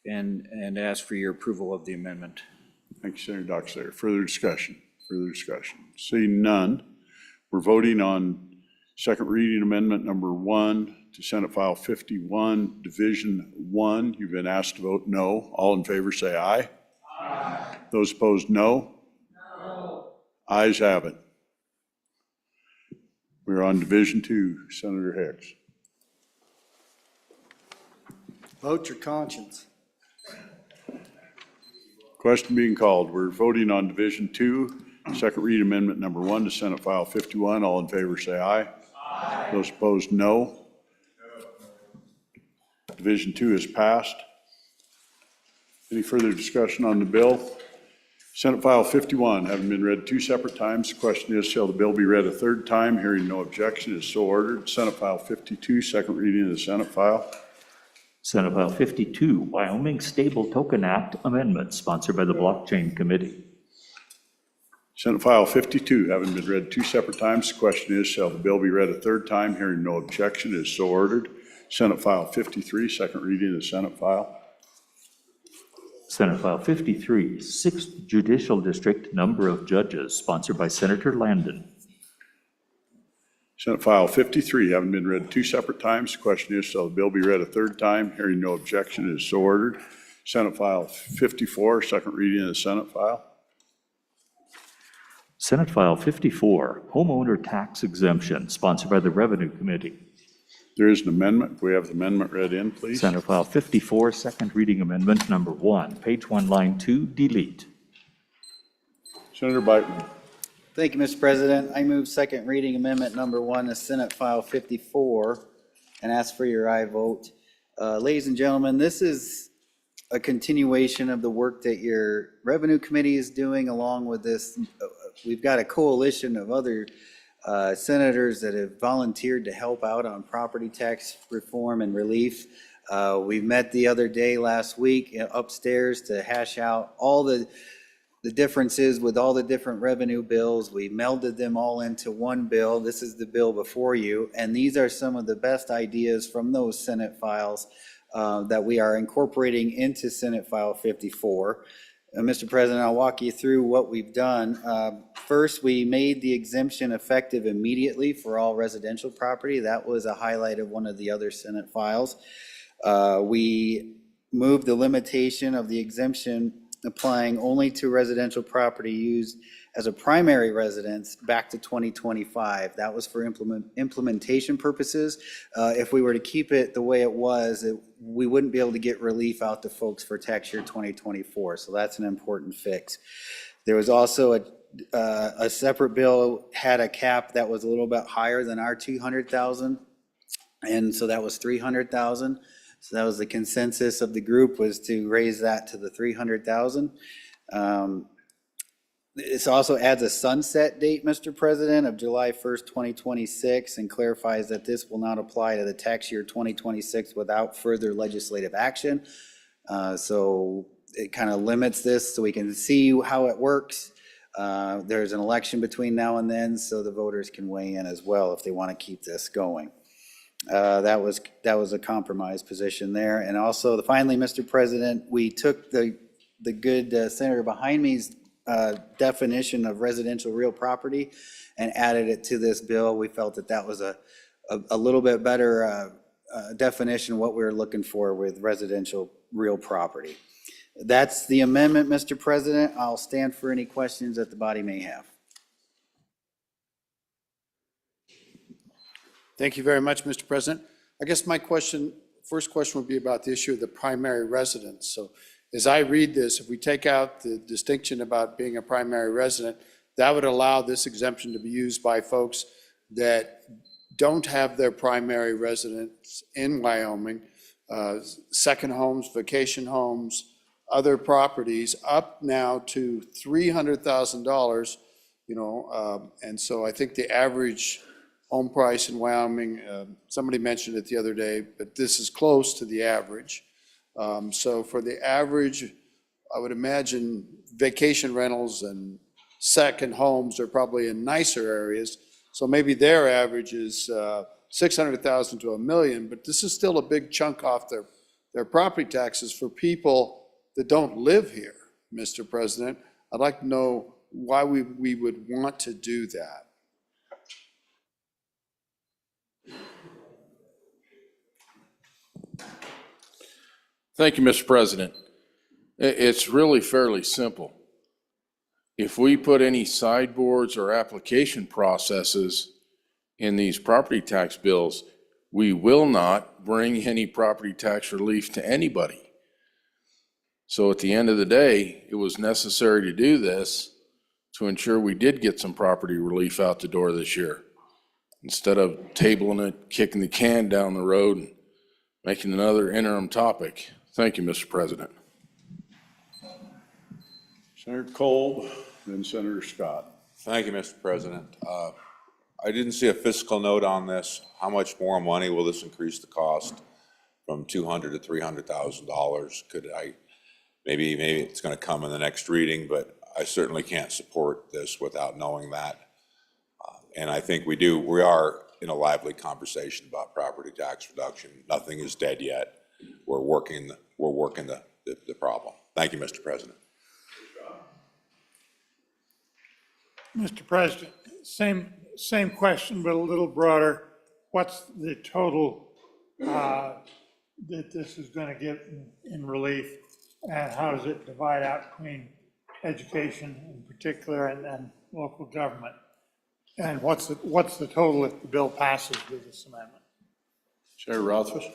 Speaker 17: and ask for your approval of the amendment.
Speaker 2: Thank you, Senator Dockstader. Further discussion? Further discussion? Seeing none, we're voting on second reading amendment number 1 to Senate File 51, Division 1. You've been asked to vote no. All in favor say aye. Aye. Those opposed, no. No. Ayes have it. We're on Division 2, Senator Hicks.
Speaker 18: Vote your conscience.
Speaker 2: Question being called. We're voting on Division 2, second read amendment number 1 to Senate File 51. All in favor say aye. Aye. Those opposed, no. Division 2 is passed. Any further discussion on the bill? Senate File 51, having been read 2 separate times, the question is, shall the bill be read a third time? Hearing no objection, is so ordered. Senate File 52, second reading of the Senate file.
Speaker 6: Senate File 52, Wyoming Stable Token Act Amendment, sponsored by the Blockchain Committee.
Speaker 2: Senate File 52, having been read 2 separate times, the question is, shall the bill be read a third time? Hearing no objection, is so ordered. Senate File 53, second reading of the Senate file.
Speaker 6: Senate File 53, 6th Judicial District, number of judges, sponsored by Senator Landon.
Speaker 2: Senate File 53, having been read 2 separate times, the question is, shall the bill be read a third time? Hearing no objection, is so ordered. Senate File 54, second reading of the Senate file.
Speaker 6: Senate File 54, homeowner tax exemption, sponsored by the Revenue Committee.
Speaker 2: There is an amendment. Can we have the amendment read in, please?
Speaker 6: Senate File 54, second reading amendment number 1, page 1, line 2, delete.
Speaker 2: Senator Biteman.
Speaker 20: Thank you, Mr. President. I move second reading amendment number 1 to Senate File 54 and ask for your aye vote. Ladies and gentlemen, this is a continuation of the work that your Revenue Committee is doing along with this. We've got a coalition of other senators that have volunteered to help out on property tax reform and relief. We met the other day, last week, upstairs to hash out all the differences with all the different revenue bills. We melded them all into one bill. This is the bill before you, and these are some of the best ideas from those Senate files that we are incorporating into Senate File 54. Mr. President, I'll walk you through what we've done. First, we made the exemption effective immediately for all residential property. That was a highlight of one of the other Senate files. We moved the limitation of the exemption applying only to residential property used as a primary residence back to 2025. That was for implementation purposes. If we were to keep it the way it was, we wouldn't be able to get relief out to folks for tax year 2024. So that's an important fix. There was also a separate bill had a cap that was a little bit higher than our 200,000, and so that was 300,000. So that was the consensus of the group, was to raise that to the 300,000. This also adds a sunset date, Mr. President, of July 1st, 2026, and clarifies that this will not apply to the tax year 2026 without further legislative action. So it kind of limits this so we can see how it works. There's an election between now and then, so the voters can weigh in as well if they want to keep this going. That was a compromise position there. And also, finally, Mr. President, we took the good senator behind me's definition of residential real property and added it to this bill. We felt that that was a little bit better definition of what we were looking for with residential real property. That's the amendment, Mr. President. I'll stand for any questions that the body may have.
Speaker 12: Thank you very much, Mr. President. I guess my first question would be about the issue of the primary residence. So as I read this, if we take out the distinction about being a primary resident, that would allow this exemption to be used by folks that don't have their primary residence in Wyoming, second homes, vacation homes, other properties, up now to $300,000, and so I think the average home price in Wyoming, somebody mentioned it the other day, but this is close to the average. So for the average, I would imagine vacation rentals and second homes are probably in nicer areas. So maybe their average is 600,000 to $1 million, but this is still a big chunk off their property taxes for people that don't live here, Mr. President. I'd like to know why we would want to do that.
Speaker 5: Thank you, Mr. President. It's really fairly simple. If we put any sideboards or application processes in these property tax bills, we will not bring any property tax relief to anybody. So at the end of the day, it was necessary to do this to ensure we did get some property relief out the door this year, instead of tabling it, kicking the can down the road, and making another interim topic. Thank you, Mr. President.
Speaker 2: Senator Kolb, then Senator Scott.
Speaker 21: Thank you, Mr. President. I didn't see a fiscal note on this. How much more money will this increase the cost from $200,000 to $300,000? Could I, maybe it's going to come in the next reading, but I certainly can't support this without knowing that. And I think we are in a lively conversation about property tax reduction. Nothing is dead yet. We're working the problem. Thank you, Mr. President.
Speaker 16: Mr. President, same question, but a little broader. What's the total that this is going to get in relief, and how does it divide out between education in particular and local government? And what's the total if the bill passes with this amendment?
Speaker 2: Senator Rothfuss.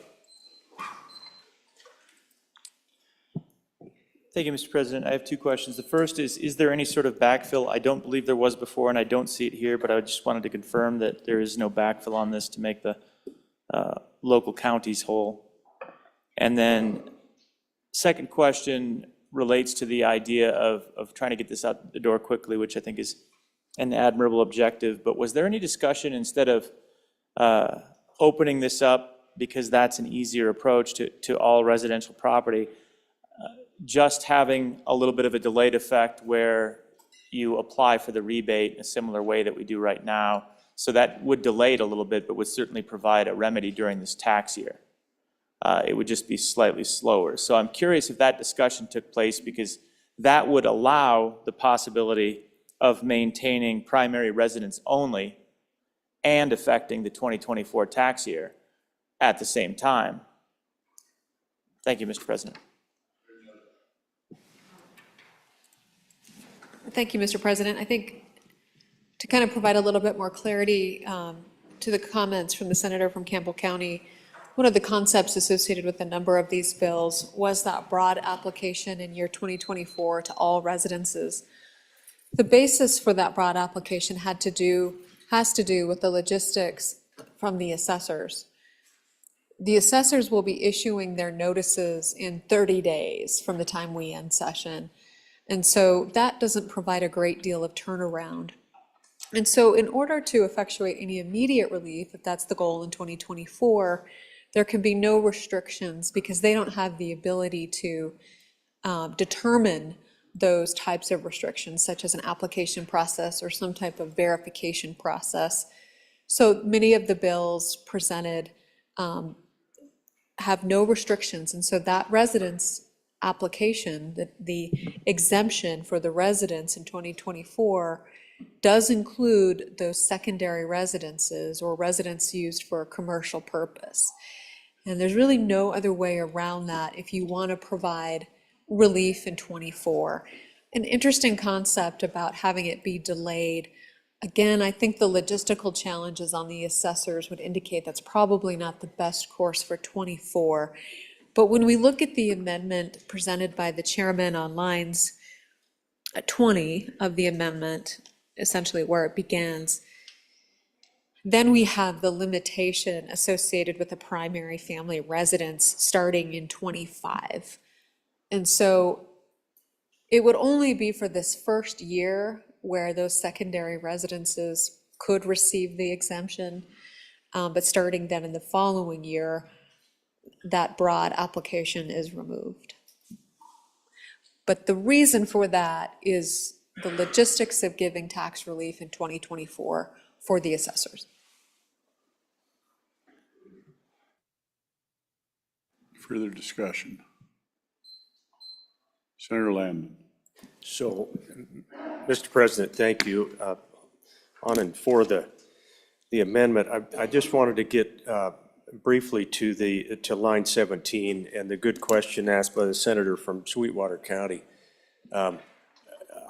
Speaker 14: Thank you, Mr. President. I have two questions. The first is there any sort of backfill? I don't believe there was before, and I don't see it here, but I just wanted to confirm that there is no backfill on this to make the local counties whole. And then second question relates to the idea of trying to get this out the door quickly, which I think is an admirable objective, but was there any discussion, instead of opening this up, because that's an easier approach to all residential property, just having a little bit of a delayed effect where you apply for the rebate in a similar way that we do right now? So that would delay it a little bit, but would certainly provide a remedy during this tax year. It would just be slightly slower. So I'm curious if that discussion took place, because that would allow the possibility of maintaining primary residence only and affecting the 2024 tax year at the same time. Thank you, Mr. President.
Speaker 1: Thank you, Mr. President. I think to kind of provide a little bit more clarity to the comments from the senator from Campbell County, one of the concepts associated with a number of these bills was that broad application in year 2024 to all residences. The basis for that broad application has to do with the logistics from the assessors. The assessors will be issuing their notices in 30 days from the time we end session. And so that doesn't provide a great deal of turnaround. And so in order to effectuate any immediate relief, if that's the goal in 2024, there can be no restrictions, because they don't have the ability to determine those types of restrictions, such as an application process or some type of verification process. So many of the bills presented have no restrictions, and so that residence application, the exemption for the residents in 2024, does include those secondary residences or residents used for a commercial purpose. And there's really no other way around that if you want to provide relief in 24. An interesting concept about having it be delayed. Again, I think the logistical challenges on the assessors would indicate that's probably not the best course for 24. But when we look at the amendment presented by the chairman on lines 20 of the amendment, essentially where it begins, then we have the limitation associated with the primary family residence starting in 25. And so it would only be for this first year where those secondary residences could receive the exemption, but starting then in the following year, that broad application is removed. But the reason for that is the logistics of giving tax relief in 2024 for the assessors.
Speaker 2: Further discussion? Senator Landon.
Speaker 22: So, Mr. President, thank you. On and for the amendment, I just wanted to get briefly to line 17 and the good question asked by the senator from Sweetwater County.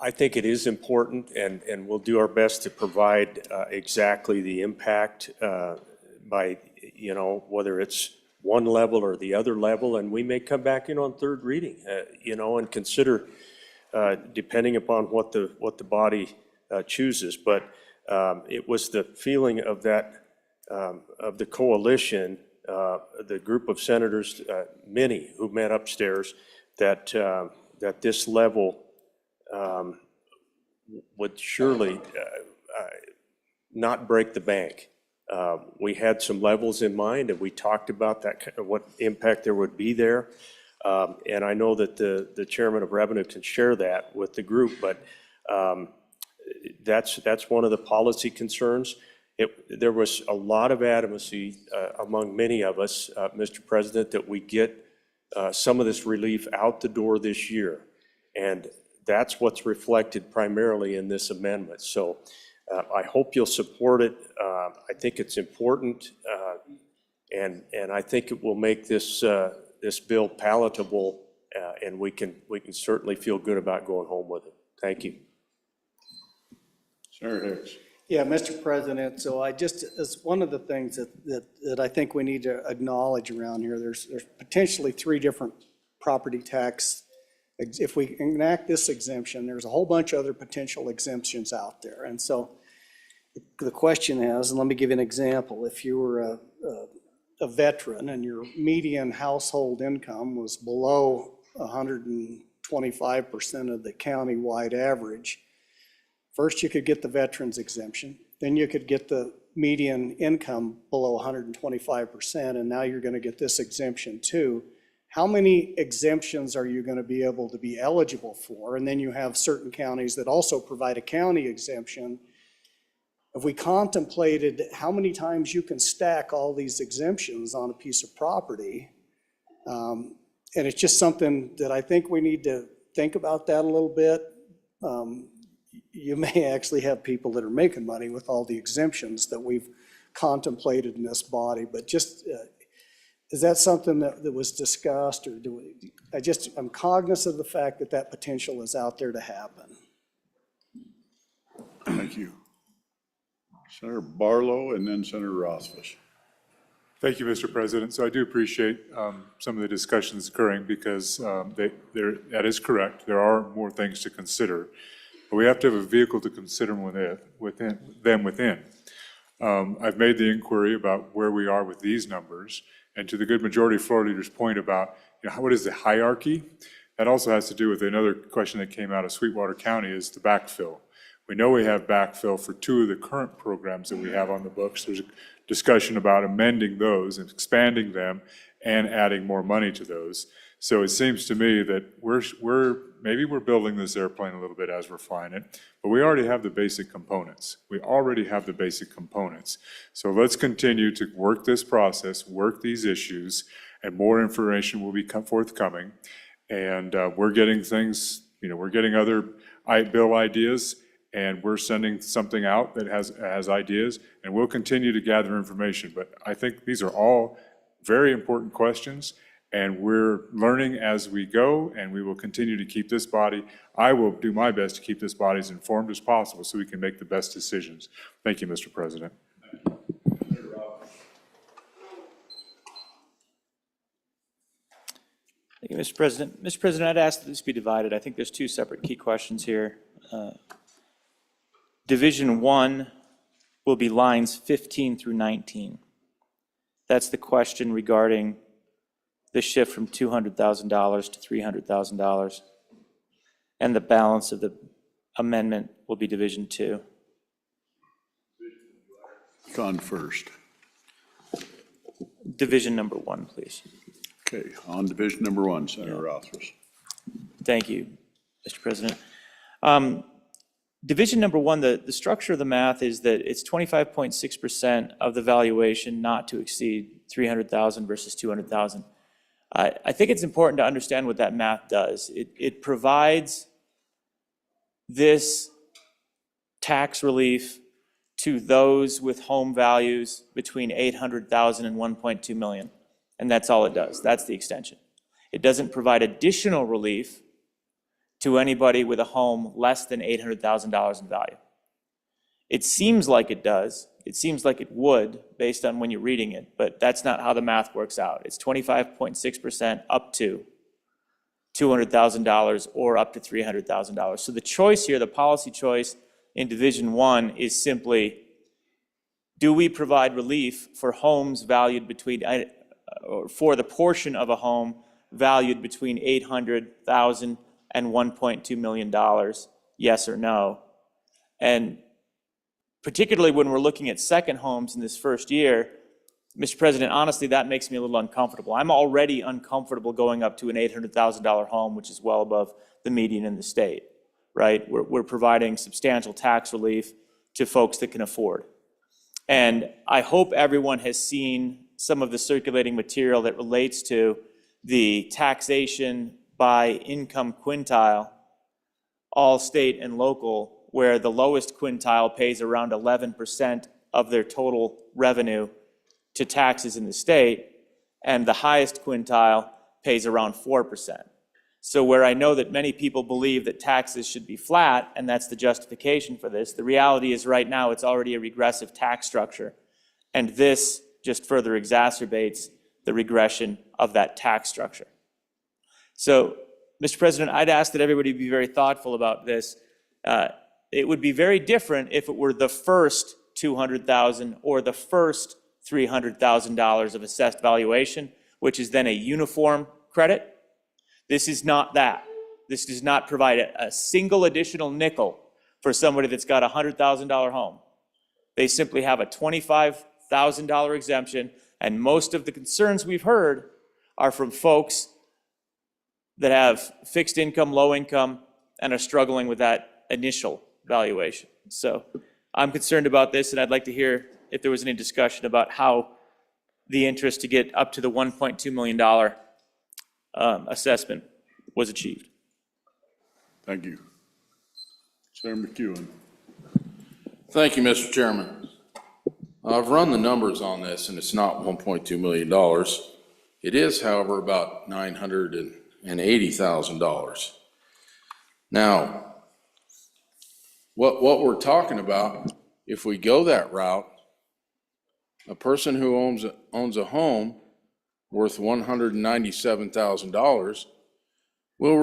Speaker 22: I think it is important, and we'll do our best to provide exactly the impact by, whether it's one level or the other level, and we may come back in on third reading, and consider, depending upon what the body chooses. But it was the feeling of that, of the coalition, the group of senators, many who met upstairs, that this level would surely not break the bank. We had some levels in mind, and we talked about that, what impact there would be there. And I know that the chairman of revenue can share that with the group, but that's one of the policy concerns. There was a lot of adamancy among many of us, Mr. President, that we get some of this relief out the door this year. And that's what's reflected primarily in this amendment. So I hope you'll support it. I think it's important, and I think it will make this bill palatable, and we can certainly feel good about going home with it. Thank you.
Speaker 2: Senator Hicks.
Speaker 18: Yeah, Mr. President, so it's one of the things that I think we need to acknowledge around here. There's potentially 3 different property tax. If we enact this exemption, there's a whole bunch of other potential exemptions out there. And so the question is, and let me give you an example. If you were a veteran and your median household income was below 125% of the county-wide average, First, you could get the veterans exemption, then you could get the median income below 125%, and now you're going to get this exemption too. How many exemptions are you going to be able to be eligible for? And then you have certain counties that also provide a county exemption. If we contemplated how many times you can stack all these exemptions on a piece of property, and it's just something that I think we need to think about that a little bit. You may actually have people that are making money with all the exemptions that we've contemplated in this body, but just, is that something that was discussed, or do we, I'm cognizant of the fact that that potential is out there to happen.
Speaker 2: Thank you. Senator Barlow and then Senator Rothfuss.
Speaker 10: Thank you, Mr. President. So I do appreciate some of the discussions occurring because that is correct. There are more things to consider, but we have to have a vehicle to consider within. I've made the inquiry about where we are with these numbers, and to the good majority of floor leaders' point about, what is the hierarchy? That also has to do with another question that came out of Sweetwater County, is the backfill. We know we have backfill for 2 of the current programs that we have on the books. There's a discussion about amending those and expanding them and adding more money to those. So it seems to me that maybe we're building this airplane a little bit as we're flying it, but we already have the basic components. We already have the basic components. So let's continue to work this process, work these issues, and more information will be forthcoming. And we're getting things, we're getting other bill ideas, and we're sending something out that has ideas, and we'll continue to gather information. But I think these are all very important questions, and we're learning as we go, and we will continue to keep this body, I will do my best to keep this body as informed as possible so we can make the best decisions. Thank you, Mr. President.
Speaker 14: Thank you, Mr. President. Mr. President, I'd ask that this be divided. I think there's 2 separate key questions here. Division 1 will be lines 15 through 19. That's the question regarding the shift from $200,000 to $300,000. And the balance of the amendment will be Division 2.
Speaker 2: On first.
Speaker 14: Division number 1, please.
Speaker 2: Okay, on division number 1, Senator Rothfuss.
Speaker 14: Thank you, Mr. President. Division number 1, the structure of the math is that it's 25.6% of the valuation not to exceed $300,000 versus $200,000. I think it's important to understand what that math does. It provides this tax relief to those with home values between $800,000 and $1.2 million. And that's all it does. That's the extension. It doesn't provide additional relief to anybody with a home less than $800,000 in value. It seems like it does. It seems like it would, based on when you're reading it, but that's not how the math works out. It's 25.6% up to $200,000 or up to $300,000. So the choice here, the policy choice in Division 1 is simply, do we provide relief for homes valued between, or for the portion of a home valued between $800,000 and $1.2 million, yes or no? And particularly when we're looking at second homes in this first year, Mr. President, honestly, that makes me a little uncomfortable. I'm already uncomfortable going up to an $800,000 home, which is well above the median in the state, right? We're providing substantial tax relief to folks that can afford. And I hope everyone has seen some of the circulating material that relates to the taxation by income quintile, all state and local, where the lowest quintile pays around 11% of their total revenue to taxes in the state, and the highest quintile pays around 4%. So where I know that many people believe that taxes should be flat, and that's the justification for this, the reality is right now it's already a regressive tax structure, and this just further exacerbates the regression of that tax structure. So, Mr. President, I'd ask that everybody be very thoughtful about this. It would be very different if it were the first $200,000 or the first $300,000 of assessed valuation, which is then a uniform credit. This is not that. This does not provide a single additional nickel for somebody that's got a $100,000 home. They simply have a $25,000 exemption, and most of the concerns we've heard are from folks that have fixed income, low income, and are struggling with that initial valuation. So I'm concerned about this, and I'd like to hear if there was any discussion about how the interest to get up to the $1.2 million assessment was achieved.
Speaker 2: Thank you. Senator McEwen.
Speaker 4: Thank you, Mr. Chairman. I've run the numbers on this, and it's not $1.2 million. It is, however, about $980,000. Now, what we're talking about, if we go that route, a person who owns a home worth $197,000 will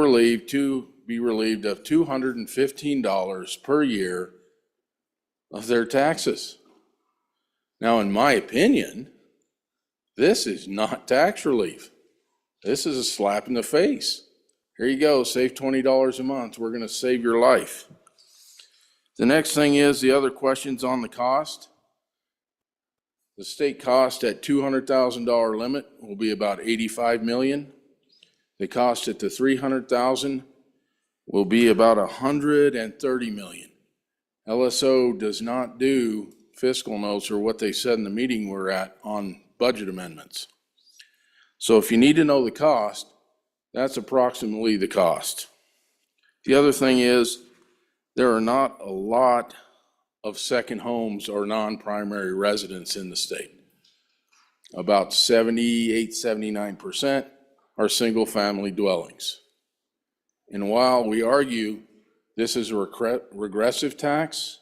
Speaker 4: be relieved of $215 per year of their taxes. Now, in my opinion, this is not tax relief. This is a slap in the face. Here you go, save $20 a month. We're going to save your life. The next thing is the other questions on the cost. The state cost at $200,000 limit will be about $85 million. The cost at the $300,000 will be about $130 million. LSO does not do fiscal notes or what they said in the meeting we're at on budget amendments. So if you need to know the cost, that's approximately the cost. The other thing is there are not a lot of second homes or non-primary residents in the state. About 78, 79% are single-family dwellings. And while we argue this is a regressive tax,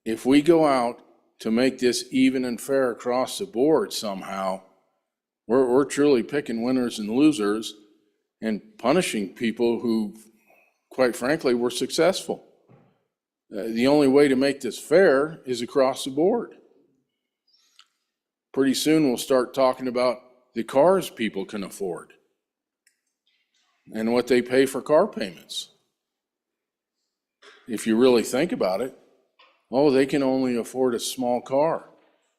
Speaker 4: if we go out to make this even and fair across the board somehow, we're truly picking winners and losers and punishing people who, quite frankly, were successful. The only way to make this fair is across the board. Pretty soon we'll start talking about the cars people can afford and what they pay for car payments. If you really think about it, oh, they can only afford a small car,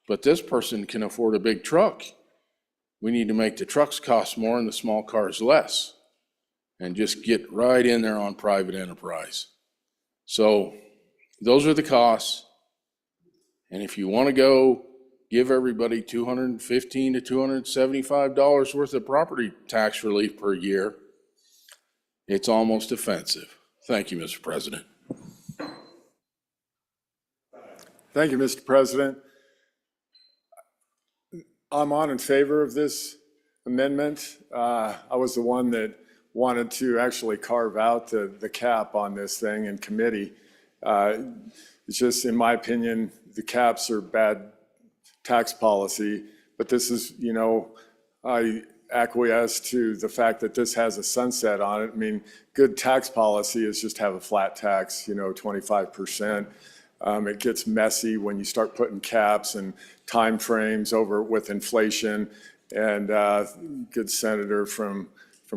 Speaker 4: but this person can afford a big truck. We need to make the trucks cost more and the small cars less, and just get right in there on private enterprise. So those are the costs. And if you want to go give everybody $215 to $275 worth of property tax relief per year, it's almost offensive. Thank you, Mr. President.
Speaker 10: Thank you, Mr. President. I'm in favor of this amendment. I was the one that wanted to actually carve out the cap on this thing in committee. It's just, in my opinion, the caps are bad tax policy, but this is, I acquiesce to the fact that this has a sunset on it. I mean, good tax policy is just have a flat tax, 25%. It gets messy when you start putting caps and time frames over with inflation. And good senator from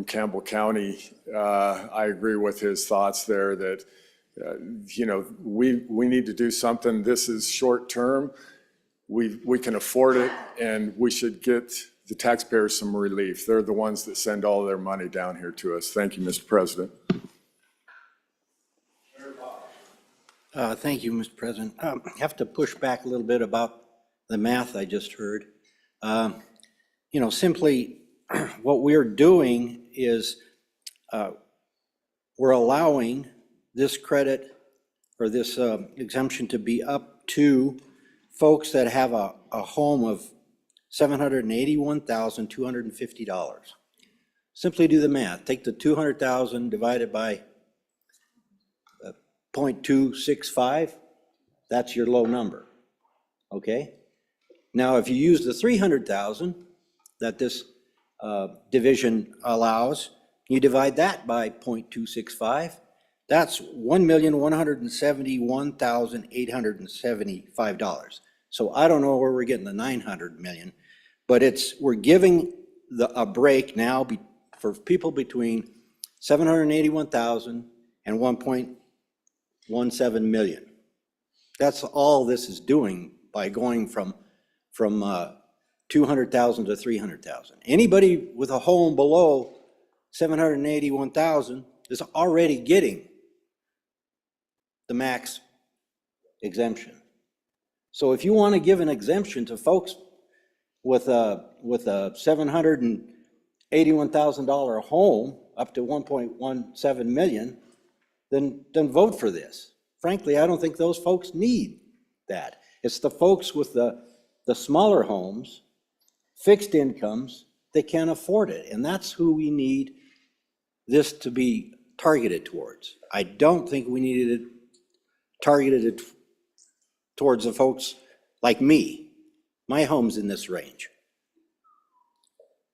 Speaker 10: Campbell County, I agree with his thoughts there that, we need to do something. This is short term. We can afford it, and we should get the taxpayers some relief. They're the ones that send all their money down here to us. Thank you, Mr. President.
Speaker 7: Thank you, Mr. President. I have to push back a little bit about the math I just heard. Simply what we're doing is we're allowing this credit or this exemption to be up to folks that have a home of $781,250. Simply do the math. Take the $200,000 divided by 0.265, that's your low number, okay? Now, if you use the $300,000 that this division allows, you divide that by 0.265, that's $1,171,875. So I don't know where we're getting the 900 million, but we're giving a break now for people between 781,000 and 1.17 million. That's all this is doing by going from 200,000 to 300,000. Anybody with a home below 781,000 is already getting the max exemption. So if you want to give an exemption to folks with a $781,000 home up to 1.17 million, then vote for this. Frankly, I don't think those folks need that. It's the folks with the smaller homes, fixed incomes, they can't afford it. And that's who we need this to be targeted towards. I don't think we needed it targeted towards the folks like me. My home's in this range.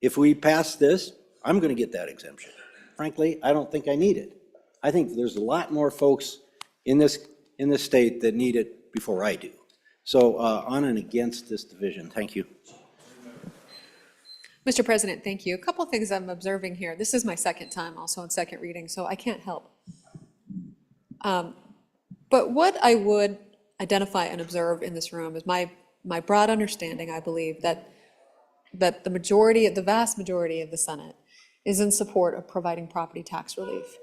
Speaker 7: If we pass this, I'm going to get that exemption. Frankly, I don't think I need it. I think there's a lot more folks in this state that need it before I do. So on and against this division. Thank you.
Speaker 1: Mr. President, thank you. A couple things I'm observing here. This is my second time also on second reading, so I can't help. But what I would identify and observe in this room is my broad understanding, I believe, that the vast majority of the Senate is in support of providing property tax relief.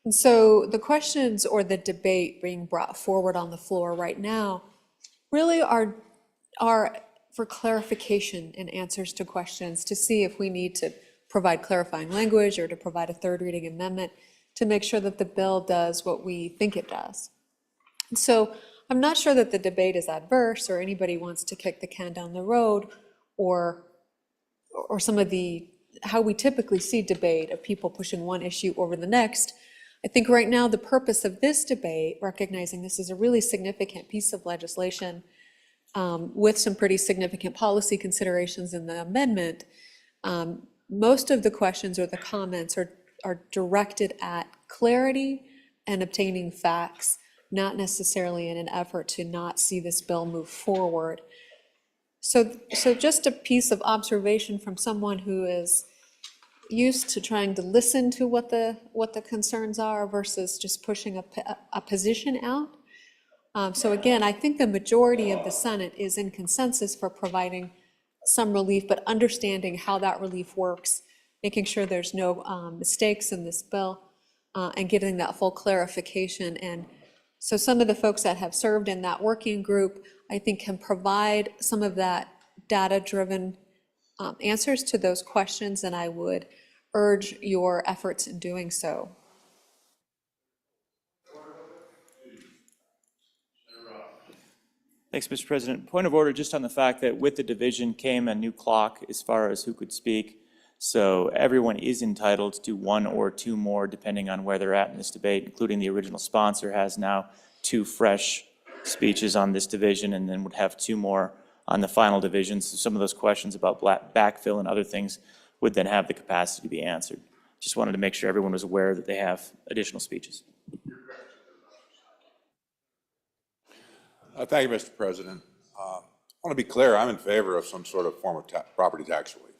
Speaker 1: And so the questions or the debate being brought forward on the floor right now really are for clarification and answers to questions, to see if we need to provide clarifying language or to provide a third reading amendment to make sure that the bill does what we think it does. And so I'm not sure that the debate is adverse or anybody wants to kick the can down the road, or some of how we typically see debate of people pushing one issue over the next. I think right now the purpose of this debate, recognizing this is a really significant piece of legislation with some pretty significant policy considerations in the amendment, most of the questions or the comments are directed at clarity and obtaining facts, not necessarily in an effort to not see this bill move forward. So just a piece of observation from someone who is used to trying to listen to what the concerns are versus just pushing a position out. So again, I think the majority of the Senate is in consensus for providing some relief, but understanding how that relief works, making sure there's no mistakes in this bill, and getting that full clarification. And so some of the folks that have served in that working group, I think, can provide some of that data-driven answers to those questions, and I would urge your efforts in doing so.
Speaker 14: Thanks, Mr. President. Point of order just on the fact that with the division came a new clock as far as who could speak. So everyone is entitled to one or two more depending on where they're at in this debate, including the original sponsor has now 2 fresh speeches on this division and then would have 2 more on the final division. So some of those questions about backfill and other things would then have the capacity to be answered. Just wanted to make sure everyone was aware that they have additional speeches.
Speaker 21: Thank you, Mr. President. I want to be clear, I'm in favor of some sort of form of property tax relief.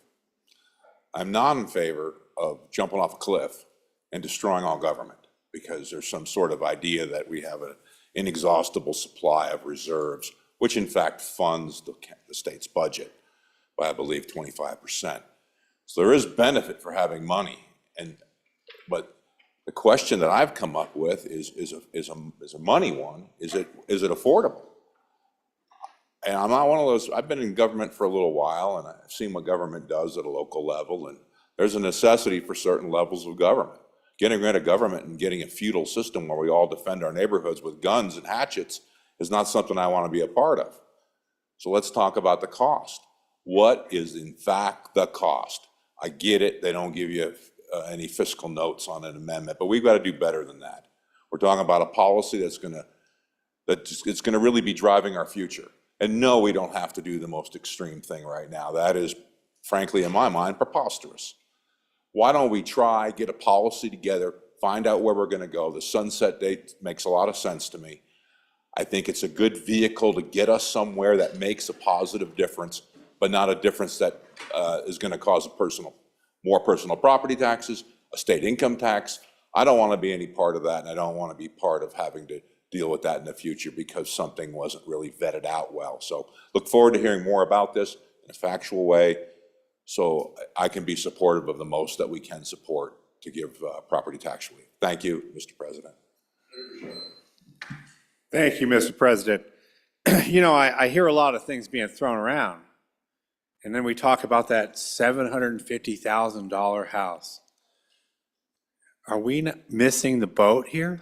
Speaker 21: I'm not in favor of jumping off a cliff and destroying all government because there's some sort of idea that we have an inexhaustible supply of reserves, which in fact funds the state's budget by, I believe, 25%. So there is benefit for having money, but the question that I've come up with is a money one. Is it affordable? And I'm not one of those. I've been in government for a little while, and I've seen what government does at a local level. And there's a necessity for certain levels of government. Getting rid of government and getting a feudal system where we all defend our neighborhoods with guns and hatchets is not something I want to be a part of. So let's talk about the cost. What is in fact the cost? I get it. They don't give you any fiscal notes on an amendment, but we've got to do better than that. We're talking about a policy that's going to really be driving our future. And no, we don't have to do the most extreme thing right now. That is, frankly, in my mind, preposterous. Why don't we try, get a policy together, find out where we're going to go? The sunset date makes a lot of sense to me. I think it's a good vehicle to get us somewhere that makes a positive difference, but not a difference that is going to cause more personal property taxes, a state income tax. I don't want to be any part of that, and I don't want to be part of having to deal with that in the future because something wasn't really vetted out well. So look forward to hearing more about this in a factual way, so I can be supportive of the most that we can support to give property tax relief. Thank you, Mr. President.
Speaker 19: Thank you, Mr. President. You know, I hear a lot of things being thrown around, and then we talk about that $750,000 house. Are we missing the boat here?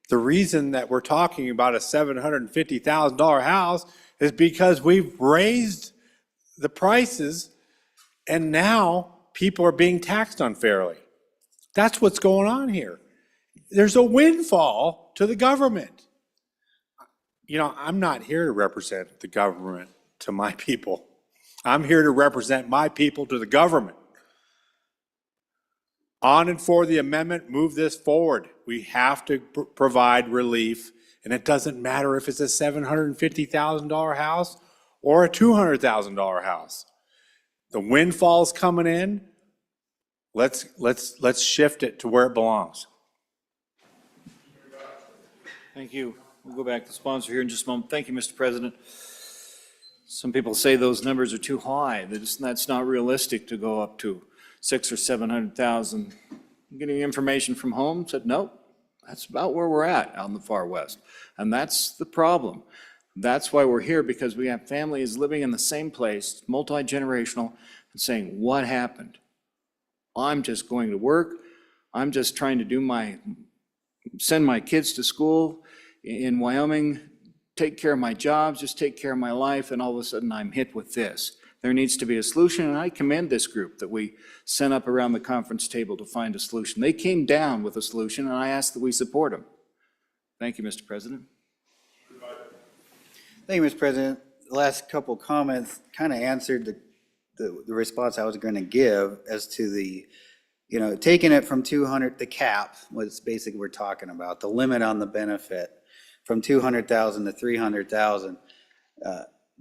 Speaker 19: The reason that we're talking about a $750,000 house is because we've raised the prices and now people are being taxed unfairly. That's what's going on here. There's a windfall to the government. You know, I'm not here to represent the government to my people. I'm here to represent my people to the government. On and for the amendment, move this forward. We have to provide relief, and it doesn't matter if it's a $750,000 house or a $200,000 house. The windfall's coming in. Let's shift it to where it belongs.
Speaker 17: Thank you. We'll go back to the sponsor here in just a moment. Thank you, Mr. President. Some people say those numbers are too high. That's not realistic to go up to 600,000 or 700,000. Getting information from home said, no, that's about where we're at out in the far west. And that's the problem. That's why we're here, because we have families living in the same place, multi-generational, and saying, what happened? I'm just going to work. I'm just trying to send my kids to school in Wyoming, take care of my jobs, just take care of my life, and all of a sudden I'm hit with this. There needs to be a solution, and I commend this group that we sent up around the conference table to find a solution. They came down with a solution, and I ask that we support them. Thank you, Mr. President.
Speaker 20: Thank you, Mr. President. The last couple comments kind of answered the response I was going to give as to the, you know, taking it from 200, the cap, was basically we're talking about, the limit on the benefit from 200,000 to 300,000.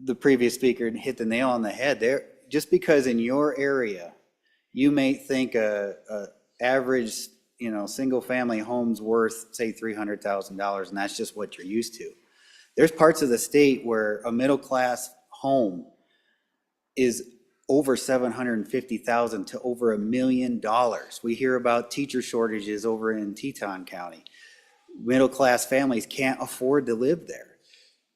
Speaker 20: The previous speaker hit the nail on the head there. Just because in your area, you may think a average, you know, single family home's worth, say, $300,000, and that's just what you're used to. There's parts of the state where a middle class home is over $750,000 to over $1 million. We hear about teacher shortages over in Teton County. Middle class families can't afford to live there.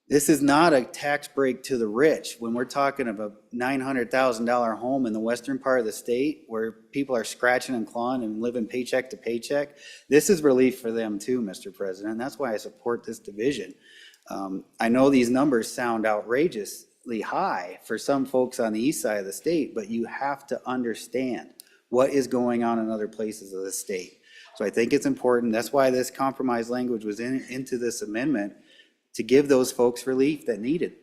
Speaker 20: This is not a tax break to the rich. When we're talking of a $900,000 home in the western part of the state where people are scratching and clawing and living paycheck to paycheck, this is relief for them too, Mr. President. That's why I support this division. I know these numbers sound outrageously high for some folks on the east side of the state, but you have to understand what is going on in other places of the state. So I think it's important. That's why this compromise language was into this amendment, to give those folks relief that need it.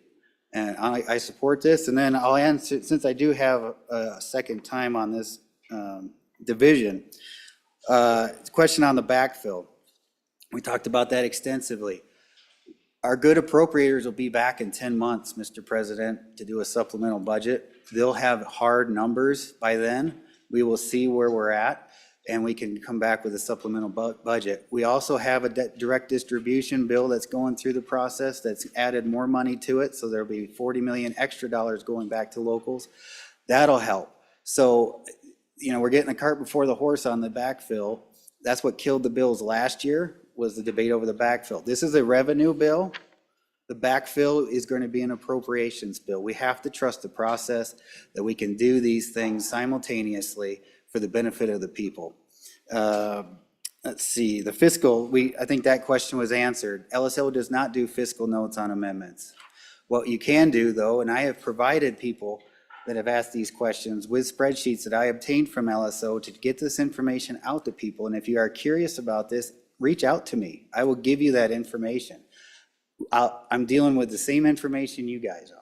Speaker 20: And I support this. And then I'll answer, since I do have a second time on this division, question on the backfill. We talked about that extensively. Our good appropriators will be back in 10 months, Mr. President, to do a supplemental budget. They'll have hard numbers by then. We will see where we're at, and we can come back with a supplemental budget. We also have a direct distribution bill that's going through the process that's added more money to it, so there'll be $40 million extra dollars going back to locals. That'll help. So, you know, we're getting the cart before the horse on the backfill. That's what killed the bills last year, was the debate over the backfill. This is a revenue bill. The backfill is going to be an appropriations bill. We have to trust the process that we can do these things simultaneously for the benefit of the people. Let's see, the fiscal, I think that question was answered. LSO does not do fiscal notes on amendments. What you can do, though, and I have provided people that have asked these questions with spreadsheets that I obtained from LSO to get this information out to people. And if you are curious about this, reach out to me. I will give you that information. I'm dealing with the same information you guys are.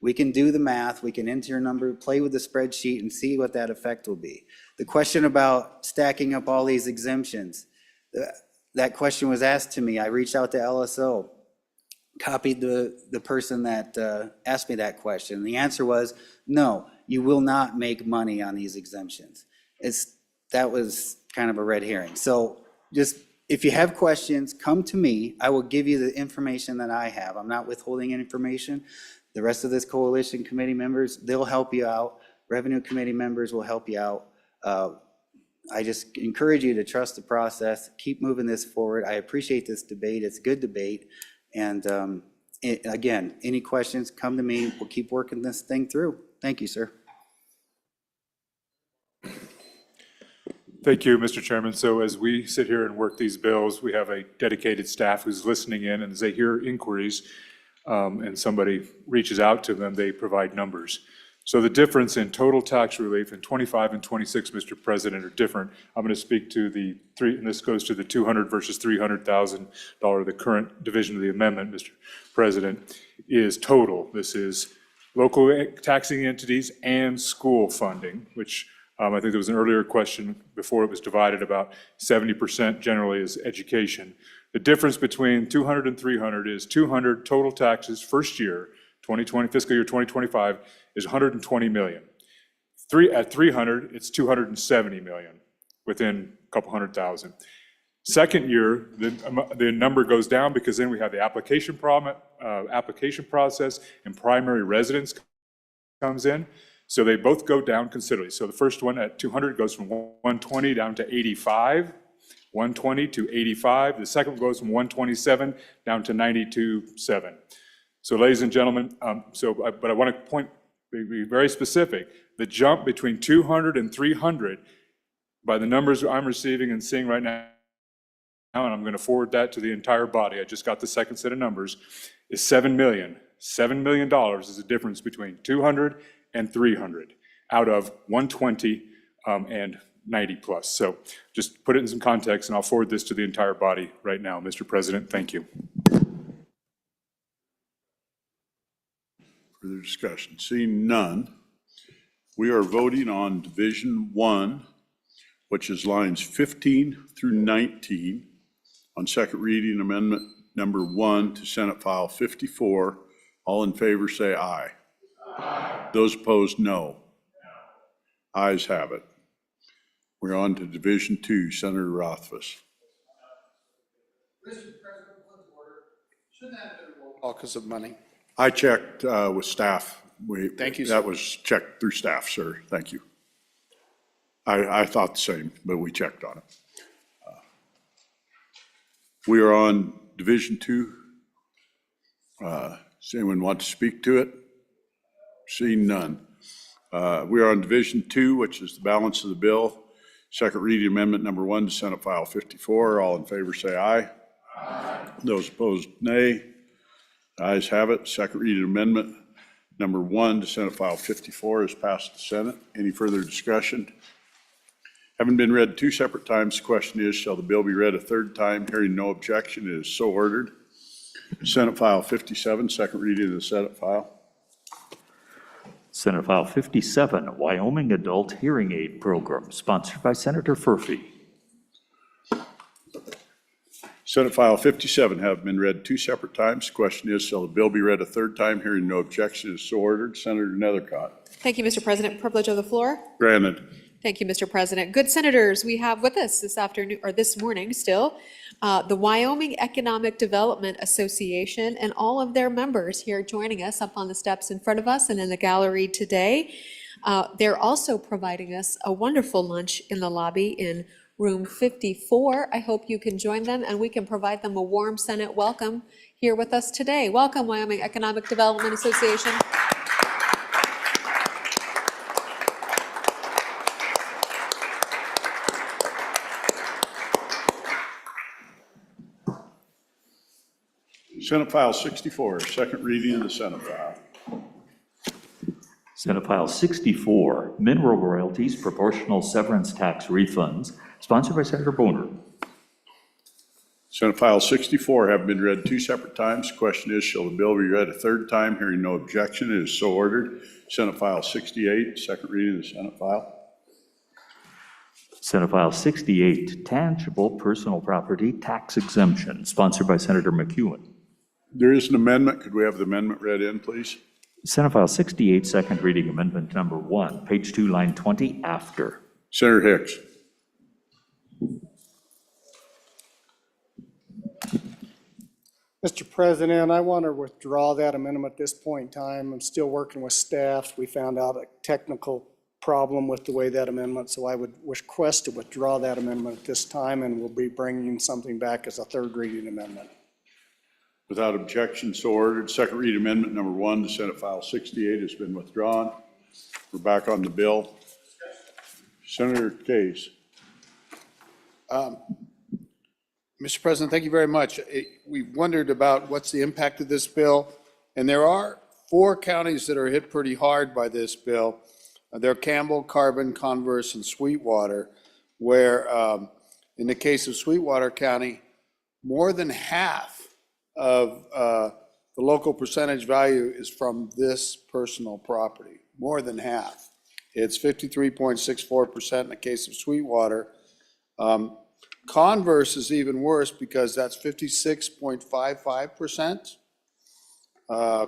Speaker 20: We can do the math, we can enter your number, play with the spreadsheet and see what that effect will be. The question about stacking up all these exemptions, that question was asked to me. I reached out to LSO, copied the person that asked me that question. The answer was, no, you will not make money on these exemptions. That was kind of a red herring. So just if you have questions, come to me. I will give you the information that I have. I'm not withholding any information. The rest of this coalition committee members, they'll help you out. Revenue committee members will help you out. I just encourage you to trust the process, keep moving this forward. I appreciate this debate. It's a good debate. And again, any questions, come to me. We'll keep working this thing through. Thank you, sir.
Speaker 10: Thank you, Mr. Chairman. So as we sit here and work these bills, we have a dedicated staff who's listening in, and as they hear inquiries and somebody reaches out to them, they provide numbers. So the difference in total tax relief in 25 and 26, Mr. President, are different. I'm going to speak to the three, and this goes to the $200,000 versus $300,000. The current division of the amendment, Mr. President, is total. This is local taxing entities and school funding, which I think there was an earlier question before it was divided about 70% generally is education. The difference between 200 and 300 is 200 total taxes first year, 2020, fiscal year 2025, is 120 million. At 300, it's 270 million within a couple $100,000. Second year, the number goes down because then we have the application process and primary residence comes in. So they both go down considerably. So the first one at 200 goes from 120 down to 85, 120 to 85. The second one goes from 127 down to 92.7. So ladies and gentlemen, but I want to be very specific. The jump between 200 and 300, by the numbers I'm receiving and seeing right now, and I'm going to forward that to the entire body, I just got the second set of numbers, is $7 million. $7 million is the difference between 200 and 300 out of 120 and 90 plus. So just put it in some context, and I'll forward this to the entire body right now. Mr. President, thank you.
Speaker 2: Further discussion? Seeing none, we are voting on Division 1, which is lines 15 through 19, on second reading amendment number 1 to Senate File 54. All in favor say aye. Aye. Those opposed, no. Ayes have it. We're on to Division 2, Senator Rothfuss.
Speaker 12: Mr. President, point of order. Shouldn't that have been a roll call because of money?
Speaker 2: I checked with staff.
Speaker 12: Thank you, sir.
Speaker 2: That was checked through staff, sir. Thank you. I thought the same, but we checked on it. We are on Division 2. Does anyone want to speak to it? Seeing none. We are on Division 2, which is the balance of the bill. Second reading amendment number 1 to Senate File 54. All in favor say aye. Aye. Those opposed, nay. Ayes have it. Second reading amendment number 1 to Senate File 54 is passed to Senate. Any further discussion? Having been read 2 separate times, the question is, shall the bill be read a third time? Hearing no objection, it is so ordered. Senate File 57, second reading of the Senate file.
Speaker 6: Senate File 57, Wyoming Adult Hearing Aid Program, sponsored by Senator Furphy.
Speaker 2: Senate File 57 have been read 2 separate times. The question is, shall the bill be read a third time? Hearing no objection, it is so ordered. Senator Nethercott.
Speaker 1: Thank you, Mr. President. Privilege of the floor.
Speaker 2: Granted.
Speaker 1: Thank you, Mr. President. Good senators, we have with us this afternoon, or this morning still, the Wyoming Economic Development Association and all of their members here joining us up on the steps in front of us and in the gallery today. They're also providing us a wonderful lunch in the lobby in room 54. I hope you can join them and we can provide them a warm Senate welcome here with us today. Welcome, Wyoming Economic Development Association.
Speaker 2: Senate File 64, second reading of the Senate file.
Speaker 6: Senate File 64, Mineral Royalties Proportional Severance Tax Refunds, sponsored by Senator Boner.
Speaker 2: Senate File 64 have been read 2 separate times. The question is, shall the bill be read a third time? Hearing no objection, it is so ordered. Senate File 68, second reading of the Senate file.
Speaker 6: Senate File 68, Tangible Personal Property Tax Exemption, sponsored by Senator McEwen.
Speaker 2: There is an amendment. Could we have the amendment read in, please?
Speaker 6: Senate File 68, second reading amendment number 1, page 2, line 20, after.
Speaker 2: Senator Hicks.
Speaker 18: Mr. President, I want to withdraw that amendment at this point in time. I'm still working with staff. We found out a technical problem with the way that amendment, so I would request to withdraw that amendment at this time, and we'll be bringing something back as a third reading amendment.
Speaker 2: Without objection, so ordered. Second read amendment number 1 to Senate File 68 has been withdrawn. We're back on the bill. Senator Case.
Speaker 12: Mr. President, thank you very much. We wondered about what's the impact of this bill, and there are 4 counties that are hit pretty hard by this bill. They're Campbell, Carbon, Converse, and Sweetwater, where in the case of Sweetwater County, more than half of the local percentage value is from this personal property, more than half. It's 53.64% in the case of Sweetwater. Converse is even worse because that's 56.55%.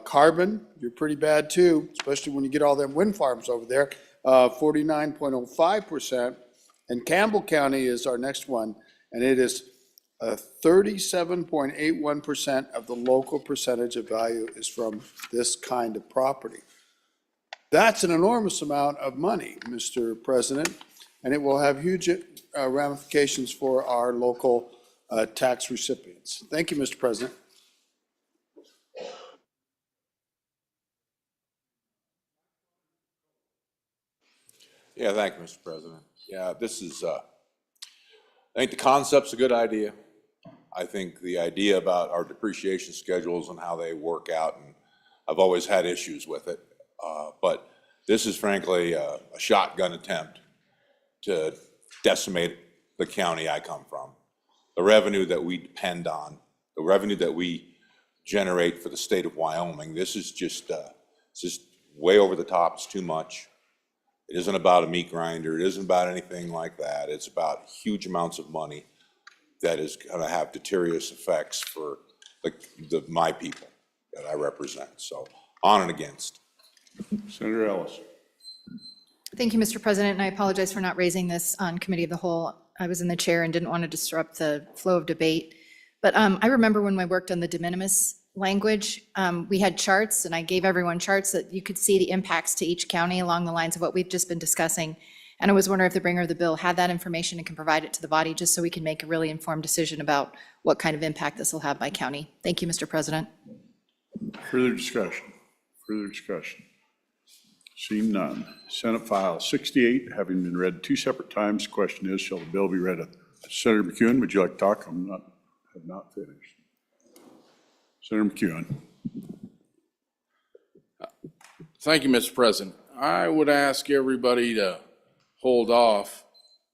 Speaker 12: Carbon, you're pretty bad too, especially when you get all them wind farms over there, 49.05%. And Campbell County is our next one, and it is 37.81% of the local percentage of value is from this kind of property. That's an enormous amount of money, Mr. President, and it will have huge ramifications for our local tax recipients. Thank you, Mr. President.
Speaker 21: Yeah, thank you, Mr. President. Yeah, this is, I think the concept's a good idea. I think the idea about our depreciation schedules and how they work out, and I've always had issues with it. But this is frankly a shotgun attempt to decimate the county I come from. The revenue that we depend on, the revenue that we generate for the state of Wyoming, this is just, it's just way over the top. It's too much. It isn't about a meat grinder. It isn't about anything like that. It's about huge amounts of money that is going to have deleterious effects for my people that I represent. So on and against.
Speaker 2: Senator Ellis.
Speaker 13: Thank you, Mr. President, and I apologize for not raising this on Committee of the Whole. I was in the chair and didn't want to disrupt the flow of debate. But I remember when I worked on the de minimis language, we had charts, and I gave everyone charts that you could see the impacts to each county along the lines of what we've just been discussing. And I was wondering if the bringer of the bill had that information and can provide it to the body just so we can make a really informed decision about what kind of impact this will have by county. Thank you, Mr. President.
Speaker 2: Further discussion? Further discussion? Seeing none. Senate File 68 having been read 2 separate times. The question is, shall the bill be read? Senator McEwen, would you like to talk? Have not finished. Senator McEwen.
Speaker 4: Thank you, Mr. President. I would ask everybody to hold off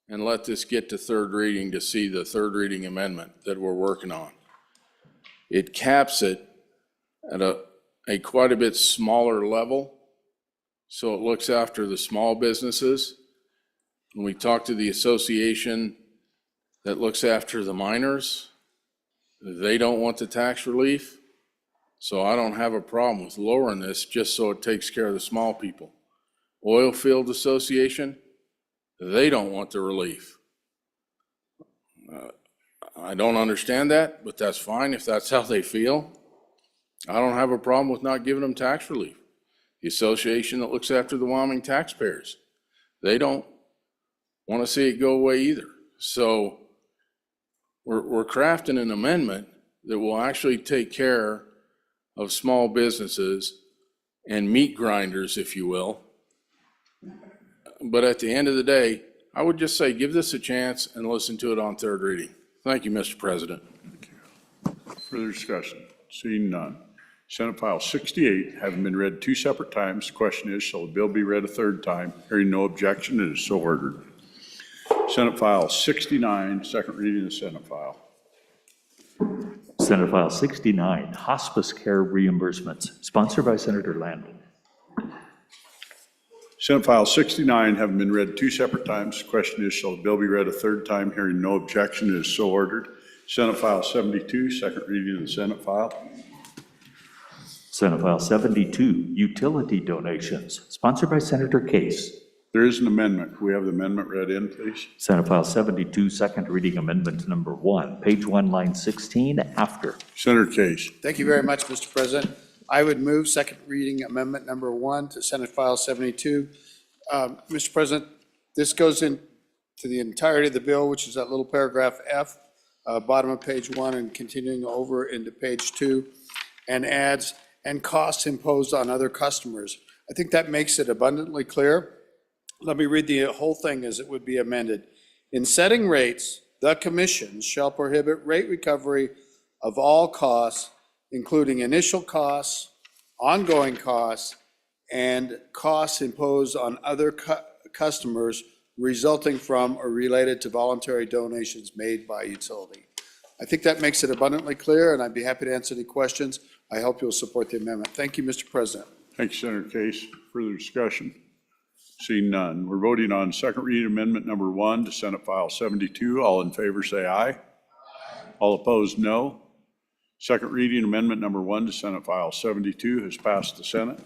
Speaker 4: and let this get to third reading to see the third reading amendment that we're working on. It caps it at a quite a bit smaller level, so it looks after the small businesses. When we talk to the association that looks after the miners, they don't want the tax relief. So I don't have a problem with lowering this just so it takes care of the small people. Oil Field Association, they don't want the relief. I don't understand that, but that's fine if that's how they feel. I don't have a problem with not giving them tax relief. The association that looks after the Wyoming taxpayers, they don't want to see it go away either. So we're crafting an amendment that will actually take care of small businesses and meat grinders, if you will. But at the end of the day, I would just say give this a chance and listen to it on third reading. Thank you, Mr. President.
Speaker 2: Thank you. Further discussion? Seeing none. Senate File 68 having been read 2 separate times. The question is, shall the bill be read a third time? Hearing no objection, it is so ordered. Senate File 69, second reading of Senate File.
Speaker 6: Senate File 69, Hospice Care Reimbursements, sponsored by Senator Landon.
Speaker 2: Senate File 69 having been read 2 separate times. The question is, shall the bill be read a third time? Hearing no objection, it is so ordered. Senate File 72, second reading of the Senate File.
Speaker 6: Senate File 72, Utility Donations, sponsored by Senator Case.
Speaker 2: There is an amendment. Can we have the amendment read in, please?
Speaker 6: Senate File 72, second reading amendment number 1, page 1, line 16, after.
Speaker 2: Senator Case.
Speaker 12: Thank you very much, Mr. President. I would move second reading amendment number 1 to Senate File 72. Mr. President, this goes into the entirety of the bill, which is that little paragraph F, bottom of page 1 and continuing over into page 2, and adds, and costs imposed on other customers. I think that makes it abundantly clear. Let me read the whole thing as it would be amended. In setting rates, the commission shall prohibit rate recovery of all costs, including initial costs, ongoing costs, and costs imposed on other customers resulting from or related to voluntary donations made by utility. I think that makes it abundantly clear, and I'd be happy to answer any questions. I hope you'll support the amendment. Thank you, Mr. President.
Speaker 2: Thank you, Senator Case. Further discussion? Seeing none. We're voting on second reading amendment number 1 to Senate File 72. All in favor say aye. All opposed, no. Second reading amendment number 1 to Senate File 72 has passed the Senate.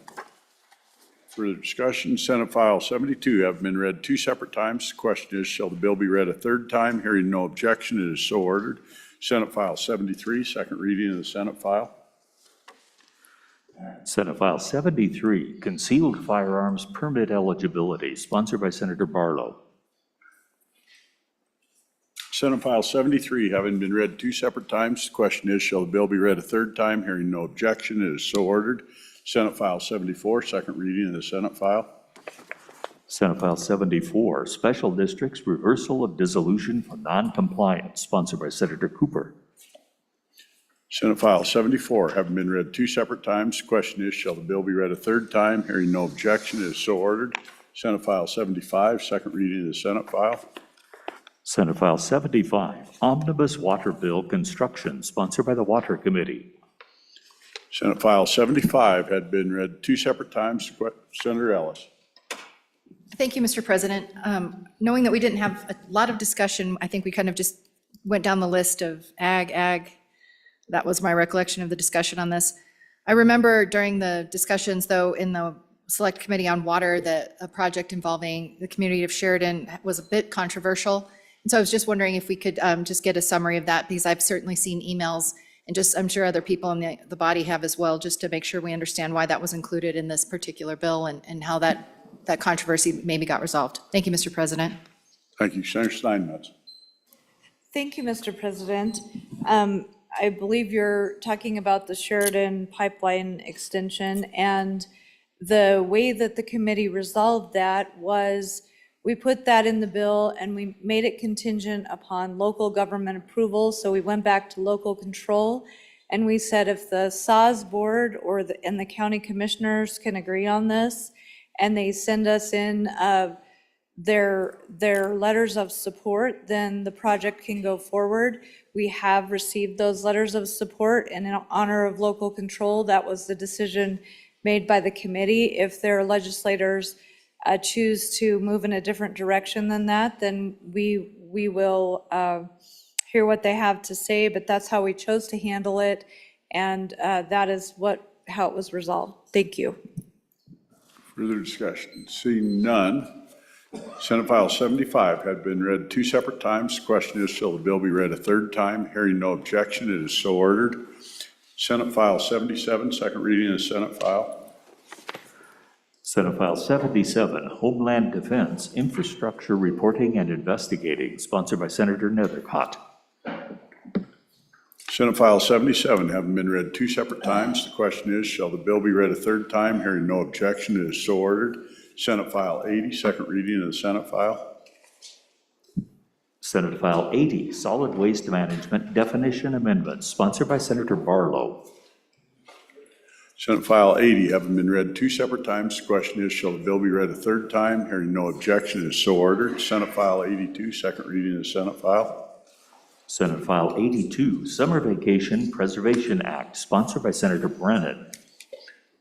Speaker 2: Further discussion, Senate File 72 have been read 2 separate times. The question is, shall the bill be read a third time? Hearing no objection, it is so ordered. Senate File 73, second reading of the Senate file.
Speaker 6: Senate File 73, concealed firearms permit eligibility, sponsored by Senator Barlow.
Speaker 2: Senate File 73 having been read 2 separate times. The question is, shall the bill be read a third time? Hearing no objection, it is so ordered. Senate File 74, second reading of the Senate file.
Speaker 6: Senate File 74, special districts reversal of dissolution for non-compliance, sponsored by Senator Cooper.
Speaker 2: Senate File 74 having been read 2 separate times. The question is, shall the bill be read a third time? Hearing no objection, it is so ordered. Senate File 75, second reading of the Senate file.
Speaker 6: Senate File 75, omnibus water bill construction, sponsored by the Water Committee.
Speaker 2: Senate File 75 had been read 2 separate times. Senator Ellis.
Speaker 13: Thank you, Mr. President. Knowing that we didn't have a lot of discussion, I think we kind of just went down the list of ag. That was my recollection of the discussion on this. I remember during the discussions, though, in the Select Committee on Water, that a project involving the community of Sheridan was a bit controversial. And so I was just wondering if we could just get a summary of that, because I've certainly seen emails, and just I'm sure other people in the body have as well, just to make sure we understand why that was included in this particular bill and how that controversy maybe got resolved. Thank you, Mr. President.
Speaker 2: Thank you. Senator Steinmetz.
Speaker 15: Thank you, Mr. President. I believe you're talking about the Sheridan pipeline extension, and the way that the committee resolved that was we put that in the bill and we made it contingent upon local government approval. So we went back to local control and we said if the SAS board and the county commissioners can agree on this and they send us in their letters of support, then the project can go forward. We have received those letters of support, and in honor of local control, that was the decision made by the committee. If their legislators choose to move in a different direction than that, then we will hear what they have to say, but that's how we chose to handle it, and that is how it was resolved. Thank you.
Speaker 2: Further discussion? Seeing none. Senate File 75 had been read 2 separate times. The question is, shall the bill be read a third time? Hearing no objection, it is so ordered. Senate File 77, second reading of the Senate file.
Speaker 6: Senate File 77, Homeland Defense Infrastructure Reporting and Investigating, sponsored by Senator Nethercott.
Speaker 2: Senate File 77 having been read 2 separate times. The question is, shall the bill be read a third time? Hearing no objection, it is so ordered. Senate File 80, second reading of the Senate file.
Speaker 6: Senate File 80, Solid Waste Management Definition Amendments, sponsored by Senator Barlow.
Speaker 2: Senate File 80 having been read 2 separate times. The question is, shall the bill be read a third time? Hearing no objection, it is so ordered. Senate File 82, second reading of the Senate file.
Speaker 6: Senate File 82, Summer Vacation Preservation Act, sponsored by Senator Brennan.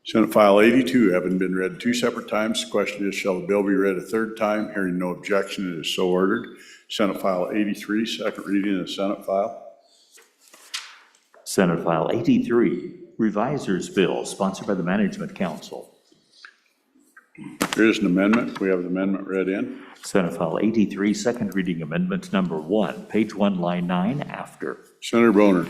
Speaker 2: Senate File 82 having been read 2 separate times. The question is, shall the bill be read a third time? Hearing no objection, it is so ordered. Senate File 83, second reading of the Senate file.
Speaker 6: Senate File 83, Revisers Bill, sponsored by the Management Council.
Speaker 2: There is an amendment. We have the amendment read in.
Speaker 6: Senate File 83, second reading amendment number 1, page 1, line 9, after.
Speaker 2: Senator Boner.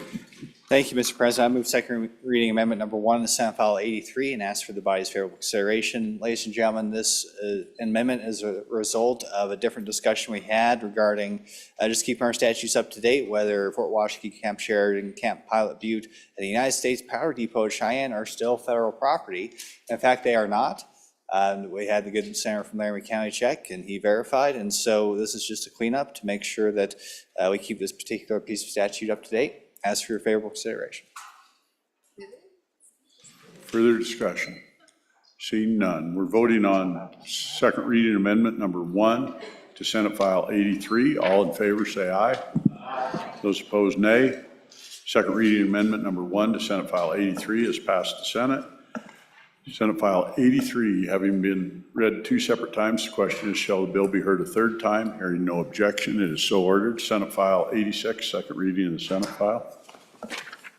Speaker 20: Thank you, Mr. President. I move second reading amendment number 1 to Senate File 83 and ask for the body's favorable consideration. Ladies and gentlemen, this amendment is a result of a different discussion we had regarding just keeping our statutes up to date, whether Fort Washakie, Camp Sheridan, Camp Pilot Butte, and the United States Power Depot at Cheyenne are still federal property. In fact, they are not. We had the good senator from Laramie County check, and he verified, and so this is just a cleanup to make sure that we keep this particular piece of statute up to date. Ask for your favorable consideration.
Speaker 2: Further discussion? Seeing none. We're voting on second reading amendment number 1 to Senate File 83. All in favor, say aye. Aye. Those opposed, nay. Second reading amendment number 1 to Senate File 83 is passed to Senate. Senate File 83, having been read 2 separate times, the question is, shall the bill be heard a third time? Hearing no objection, it is so ordered. Senate File 86, second reading of the Senate file.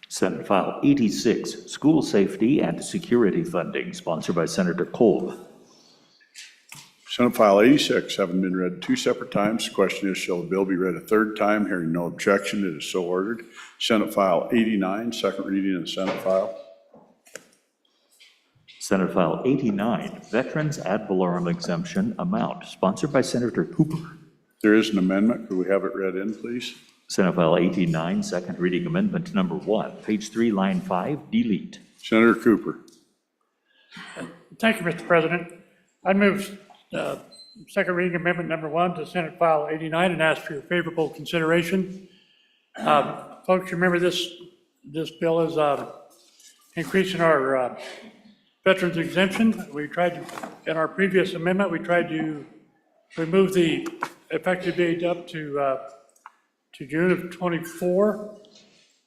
Speaker 6: Senate File 86, school safety and security funding, sponsored by Senator Kolb.
Speaker 2: Senate File 86, having been read 2 separate times, the question is, shall the bill be read a third time? Hearing no objection, it is so ordered. Senate File 89, second reading of the Senate file.
Speaker 6: Senate File 89, Veterans Ad Valorem Exemption Amount, sponsored by Senator Cooper.
Speaker 2: There is an amendment. Could we have it read in, please?
Speaker 6: Senate File 89, second reading amendment number 1, page 3, line 5, delete.
Speaker 2: Senator Cooper.
Speaker 8: Thank you, Mr. President. I move second reading amendment number 1 to Senate File 89 and ask for your favorable consideration. Folks, remember this bill is increasing our veterans exemption. We tried to, in our previous amendment, we tried to remove the effective date up to June of 24,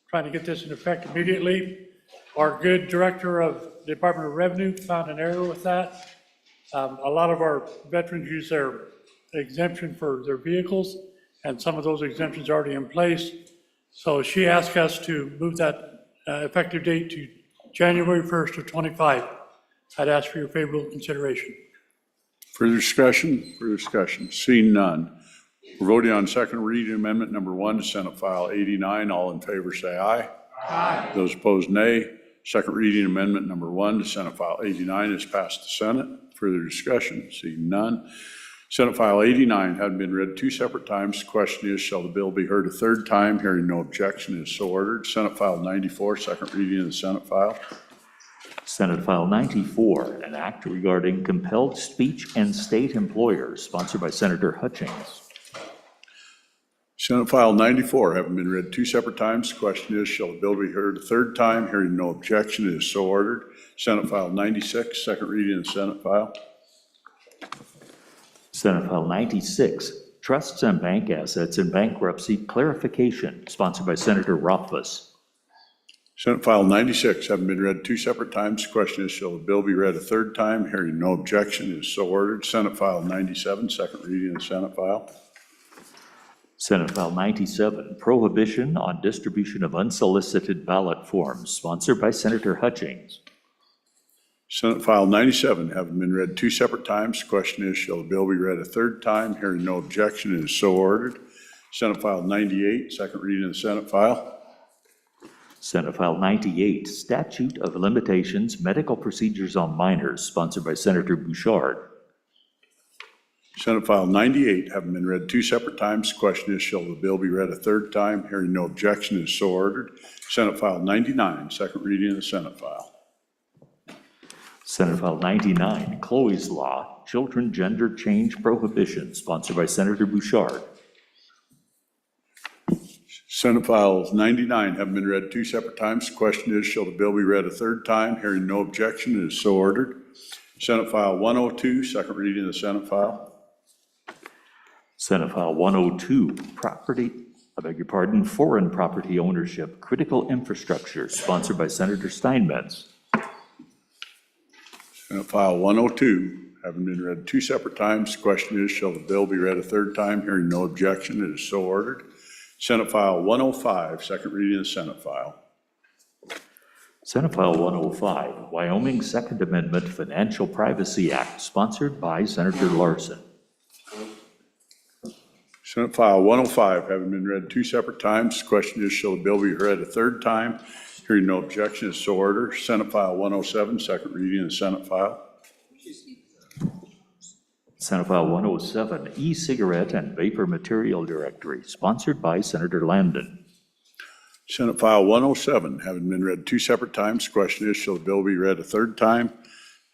Speaker 8: trying to get this in effect immediately. Our good director of the Department of Revenue found an error with that. A lot of our veterans use their exemption for their vehicles, and some of those exemptions are already in place. So she asked us to move that effective date to January 1st of 25. I'd ask for your favorable consideration.
Speaker 2: Further discussion? Further discussion? Seeing none. We're voting on second reading amendment number 1 to Senate File 89. All in favor say aye. Aye. Those opposed, nay. Second reading amendment number 1 to Senate File 89 is passed to Senate. Further discussion? Seeing none. Senate File 89 having been read 2 separate times. The question is, shall the bill be heard a third time? Hearing no objection, it is so ordered. Senate File 94, second reading of the Senate file.
Speaker 6: Senate File 94, an act regarding compelled speech and state employers, sponsored by Senator Hutchings.
Speaker 2: Senate File 94 having been read 2 separate times. The question is, shall the bill be heard a third time? Hearing no objection, it is so ordered. Senate File 96, second reading of the Senate file.
Speaker 6: Senate File 96, trusts and bank assets in bankruptcy clarification, sponsored by Senator Rothfuss.
Speaker 2: Senate File 96 having been read 2 separate times. The question is, shall the bill be read a third time? Hearing no objection, it is so ordered. Senate File 97, second reading of the Senate file.
Speaker 6: Senate File 97, prohibition on distribution of unsolicited ballot forms, sponsored by Senator Hutchings.
Speaker 2: Senate File 97 having been read 2 separate times. The question is, shall the bill be read a third time? Hearing no objection, it is so ordered. Senate File 98, second reading of the Senate file.
Speaker 6: Senate File 98, statute of limitations, medical procedures on minors, sponsored by Senator Bouchard.
Speaker 2: Senate File 98 having been read 2 separate times. The question is, shall the bill be read a third time? Hearing no objection, it is so ordered. Senate File 99, second reading of the Senate file.
Speaker 6: Senate File 99, Chloe's Law, children gender change prohibition, sponsored by Senator Bouchard.
Speaker 2: Senate File 99 having been read 2 separate times. The question is, shall the bill be read a third time? Hearing no objection, it is so ordered. Senate File 102, second reading of the Senate file.
Speaker 6: Senate File 102, foreign property ownership, critical infrastructure, sponsored by Senator Steinmetz.
Speaker 2: Senate File 102 having been read 2 separate times. The question is, shall the bill be read a third time? Hearing no objection, it is so ordered. Senate File 105, second reading of the Senate file.
Speaker 6: Senate File 105, Wyoming Second Amendment Financial Privacy Act, sponsored by Senator Larson.
Speaker 2: Senate File 105, having been read two separate times, the question is, shall the bill be read a third time? Hearing no objection, is so ordered. Senate File 107, second reading of the Senate file.
Speaker 6: Senate File 107, E-Cigarette and Vapor Material Directory, sponsored by Senator Landon.
Speaker 2: Senate File 107, having been read two separate times, the question is, shall the bill be read a third time?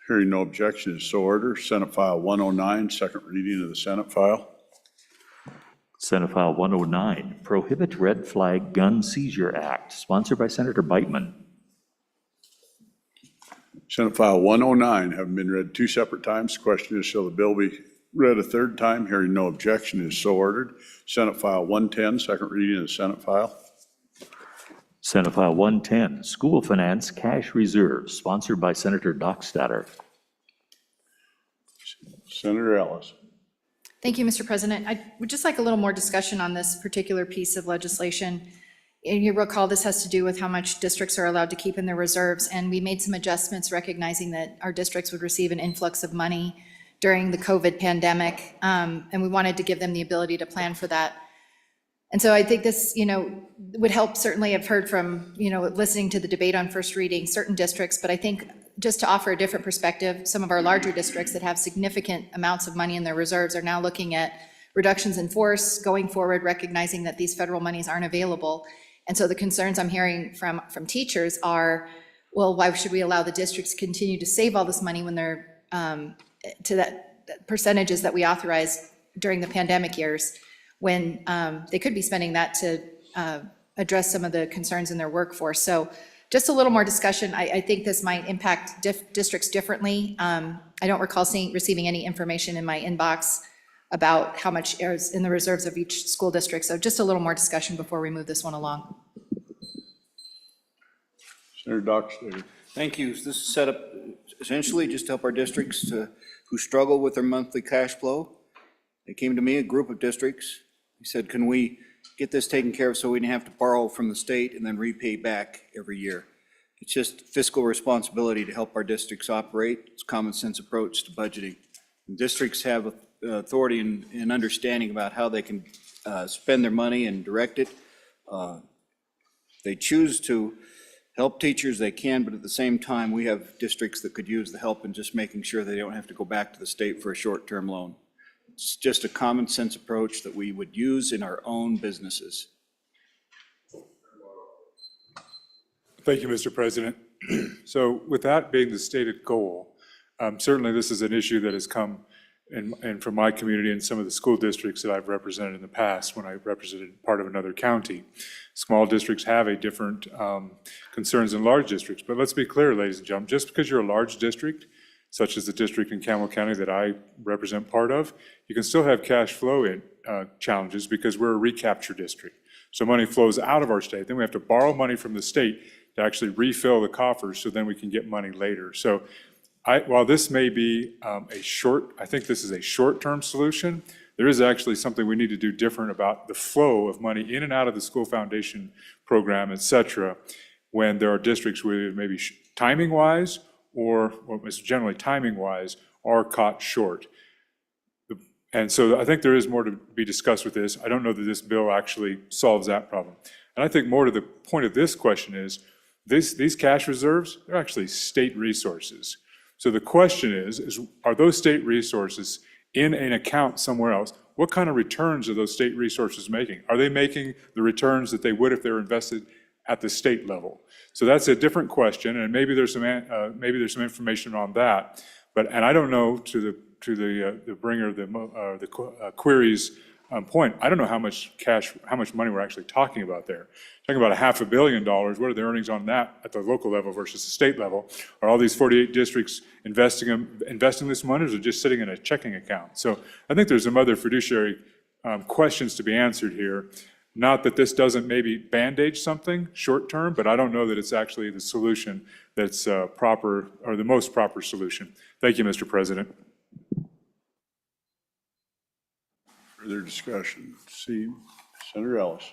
Speaker 2: Hearing no objection, is so ordered. Senate File 109, second reading of the Senate file.
Speaker 6: Senate File 109, Prohibit Red Flag Gun Seizure Act, sponsored by Senator Beitman.
Speaker 2: Senate File 109, having been read two separate times, the question is, shall the bill be read a third time? Hearing no objection, is so ordered. Senate File 110, second reading of the Senate file.
Speaker 6: Senate File 110, School Finance Cash Reserve, sponsored by Senator Dockstader.
Speaker 2: Senator Ellis.
Speaker 13: Thank you, Mr. President. I would just like a little more discussion on this particular piece of legislation. And you recall this has to do with how much districts are allowed to keep in their reserves, and we made some adjustments recognizing that our districts would receive an influx of money during the COVID pandemic, and we wanted to give them the ability to plan for that. And so I think this, would help. Certainly I've heard from, listening to the debate on first reading, certain districts, but I think just to offer a different perspective, some of our larger districts that have significant amounts of money in their reserves are now looking at reductions in force going forward, recognizing that these federal monies aren't available. And so the concerns I'm hearing from teachers are, well, why should we allow the districts to continue to save all this money when they're to that percentages that we authorized during the pandemic years, when they could be spending that to address some of the concerns in their workforce. So just a little more discussion. I think this might impact districts differently. I don't recall receiving any information in my inbox about how much is in the reserves of each school district. So just a little more discussion before we move this one along.
Speaker 2: Senator Dockstader.
Speaker 17: Thank you. This is set up essentially just to help our districts who struggle with their monthly cash flow. They came to me, a group of districts. He said, can we get this taken care of so we didn't have to borrow from the state and then repay back every year? It's just fiscal responsibility to help our districts operate. It's a common sense approach to budgeting. And districts have authority and understanding about how they can spend their money and direct it. They choose to help teachers, they can, but at the same time, we have districts that could use the help in just making sure they don't have to go back to the state for a short-term loan. It's just a common sense approach that we would use in our own businesses.
Speaker 10: Thank you, Mr. President. So with that being the stated goal, certainly this is an issue that has come and from my community and some of the school districts that I've represented in the past when I represented part of another county. Small districts have a different concerns than large districts, but let's be clear, ladies and gentlemen, just because you're a large district, such as the district in Campbell County that I represent part of, you can still have cash flow challenges because we're a recapture district. So money flows out of our state, then we have to borrow money from the state to actually refill the coffers so then we can get money later. So while this may be I think this is a short-term solution, there is actually something we need to do different about the flow of money in and out of the school foundation program, et cetera, when there are districts where maybe timing-wise or generally timing-wise are caught short. And so I think there is more to be discussed with this. I don't know that this bill actually solves that problem. And I think more to the point of this question is, these cash reserves, they're actually state resources. So the question is are those state resources in an account somewhere else? What kind of returns are those state resources making? Are they making the returns that they would if they were invested at the state level? So that's a different question, and maybe there's some information on that. And I don't know, to the bringer of the query's point, I don't know how much money we're actually talking about there. Talking about $500 million. What are the earnings on that at the local level versus the state level? Are all these 48 districts investing this money, or is it just sitting in a checking account? So I think there's some other fiduciary questions to be answered here. Not that this doesn't maybe band-aid something short term, but I don't know that it's actually the solution that's proper, or the most proper solution. Thank you, Mr. President.
Speaker 2: Further discussion. See, Senator Ellis.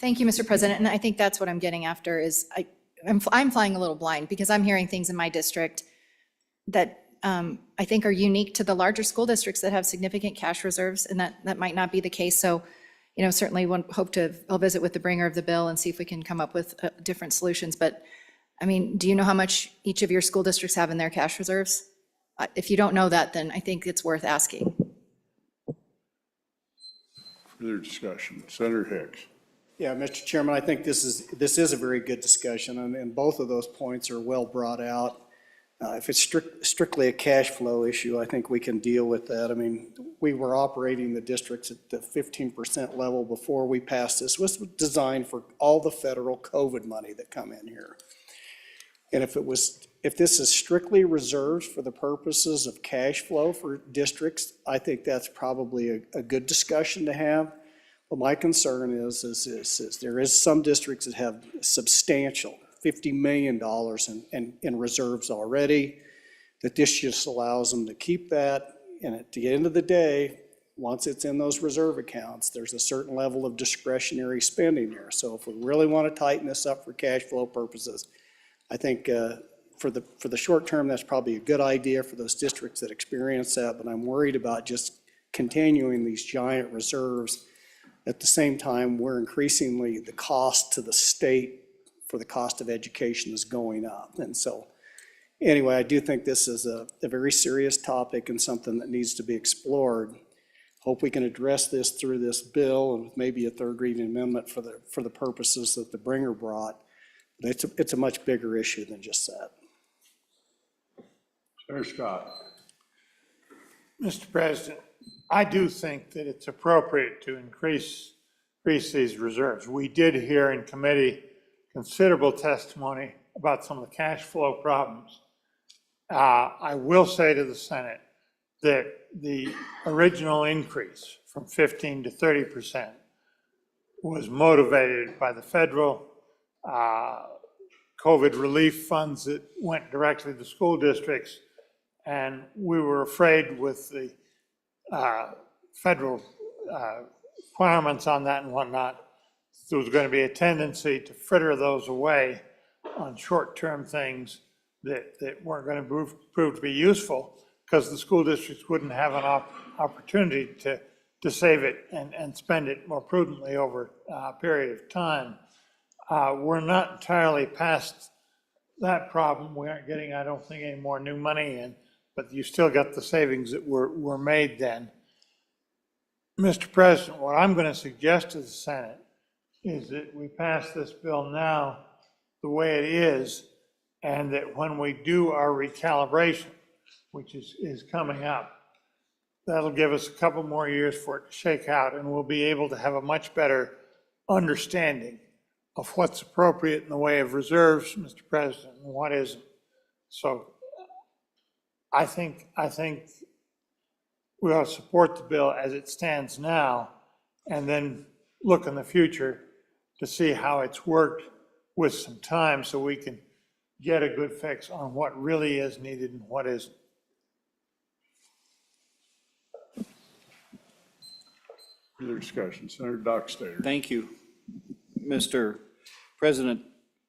Speaker 13: Thank you, Mr. President. And I think that's what I'm getting after is I'm flying a little blind because I'm hearing things in my district that I think are unique to the larger school districts that have significant cash reserves, and that might not be the case. So, certainly I'll visit with the bringer of the bill and see if we can come up with different solutions. But, I mean, do you know how much each of your school districts have in their cash reserves? If you don't know that, then I think it's worth asking.
Speaker 2: Further discussion. Senator Hicks.
Speaker 18: Yeah, Mr. Chairman, I think this is a very good discussion, and both of those points are well brought out. If it's strictly a cash flow issue, I think we can deal with that. I mean, we were operating the districts at the 15% level before we passed this. It was designed for all the federal COVID money that come in here. And if this is strictly reserved for the purposes of cash flow for districts, I think that's probably a good discussion to have. But my concern is there is some districts that have substantial $50 million in reserves already, that this just allows them to keep that. And at the end of the day, once it's in those reserve accounts, there's a certain level of discretionary spending there. So if we really want to tighten this up for cash flow purposes, I think for the short term, that's probably a good idea for those districts that experience that. But I'm worried about just continuing these giant reserves. At the same time, we're increasingly, the cost to the state for the cost of education is going up. And so, anyway, I do think this is a very serious topic and something that needs to be explored. Hope we can address this through this bill and with maybe a third reading amendment for the purposes that the bringer brought. But it's a much bigger issue than just that.
Speaker 2: Senator Scott.
Speaker 16: Mr. President, I do think that it's appropriate to increase these reserves. We did hear in committee considerable testimony about some of the cash flow problems. I will say to the Senate that the original increase from 15 to 30% was motivated by the federal COVID relief funds that went directly to school districts. And we were afraid with the federal requirements on that and whatnot, there was going to be a tendency to fritter those away on short-term things that weren't going to prove to be useful, because the school districts wouldn't have an opportunity to save it and spend it more prudently over a period of time. We're not entirely past that problem. We aren't getting, I don't think, any more new money in, but you still got the savings that were made then. Mr. President, what I'm going to suggest to the Senate is that we pass this bill now the way it is, and that when we do our recalibration, which is coming up, that'll give us a couple more years for it to shake out, and we'll be able to have a much better understanding of what's appropriate in the way of reserves, Mr. President, and what isn't. So I think we ought to support the bill as it stands now, and then look in the future to see how it's worked with some time, so we can get a good fix on what really is needed and what isn't.
Speaker 2: Further discussion. Senator Dockstader.
Speaker 17: Thank you, Mr. President.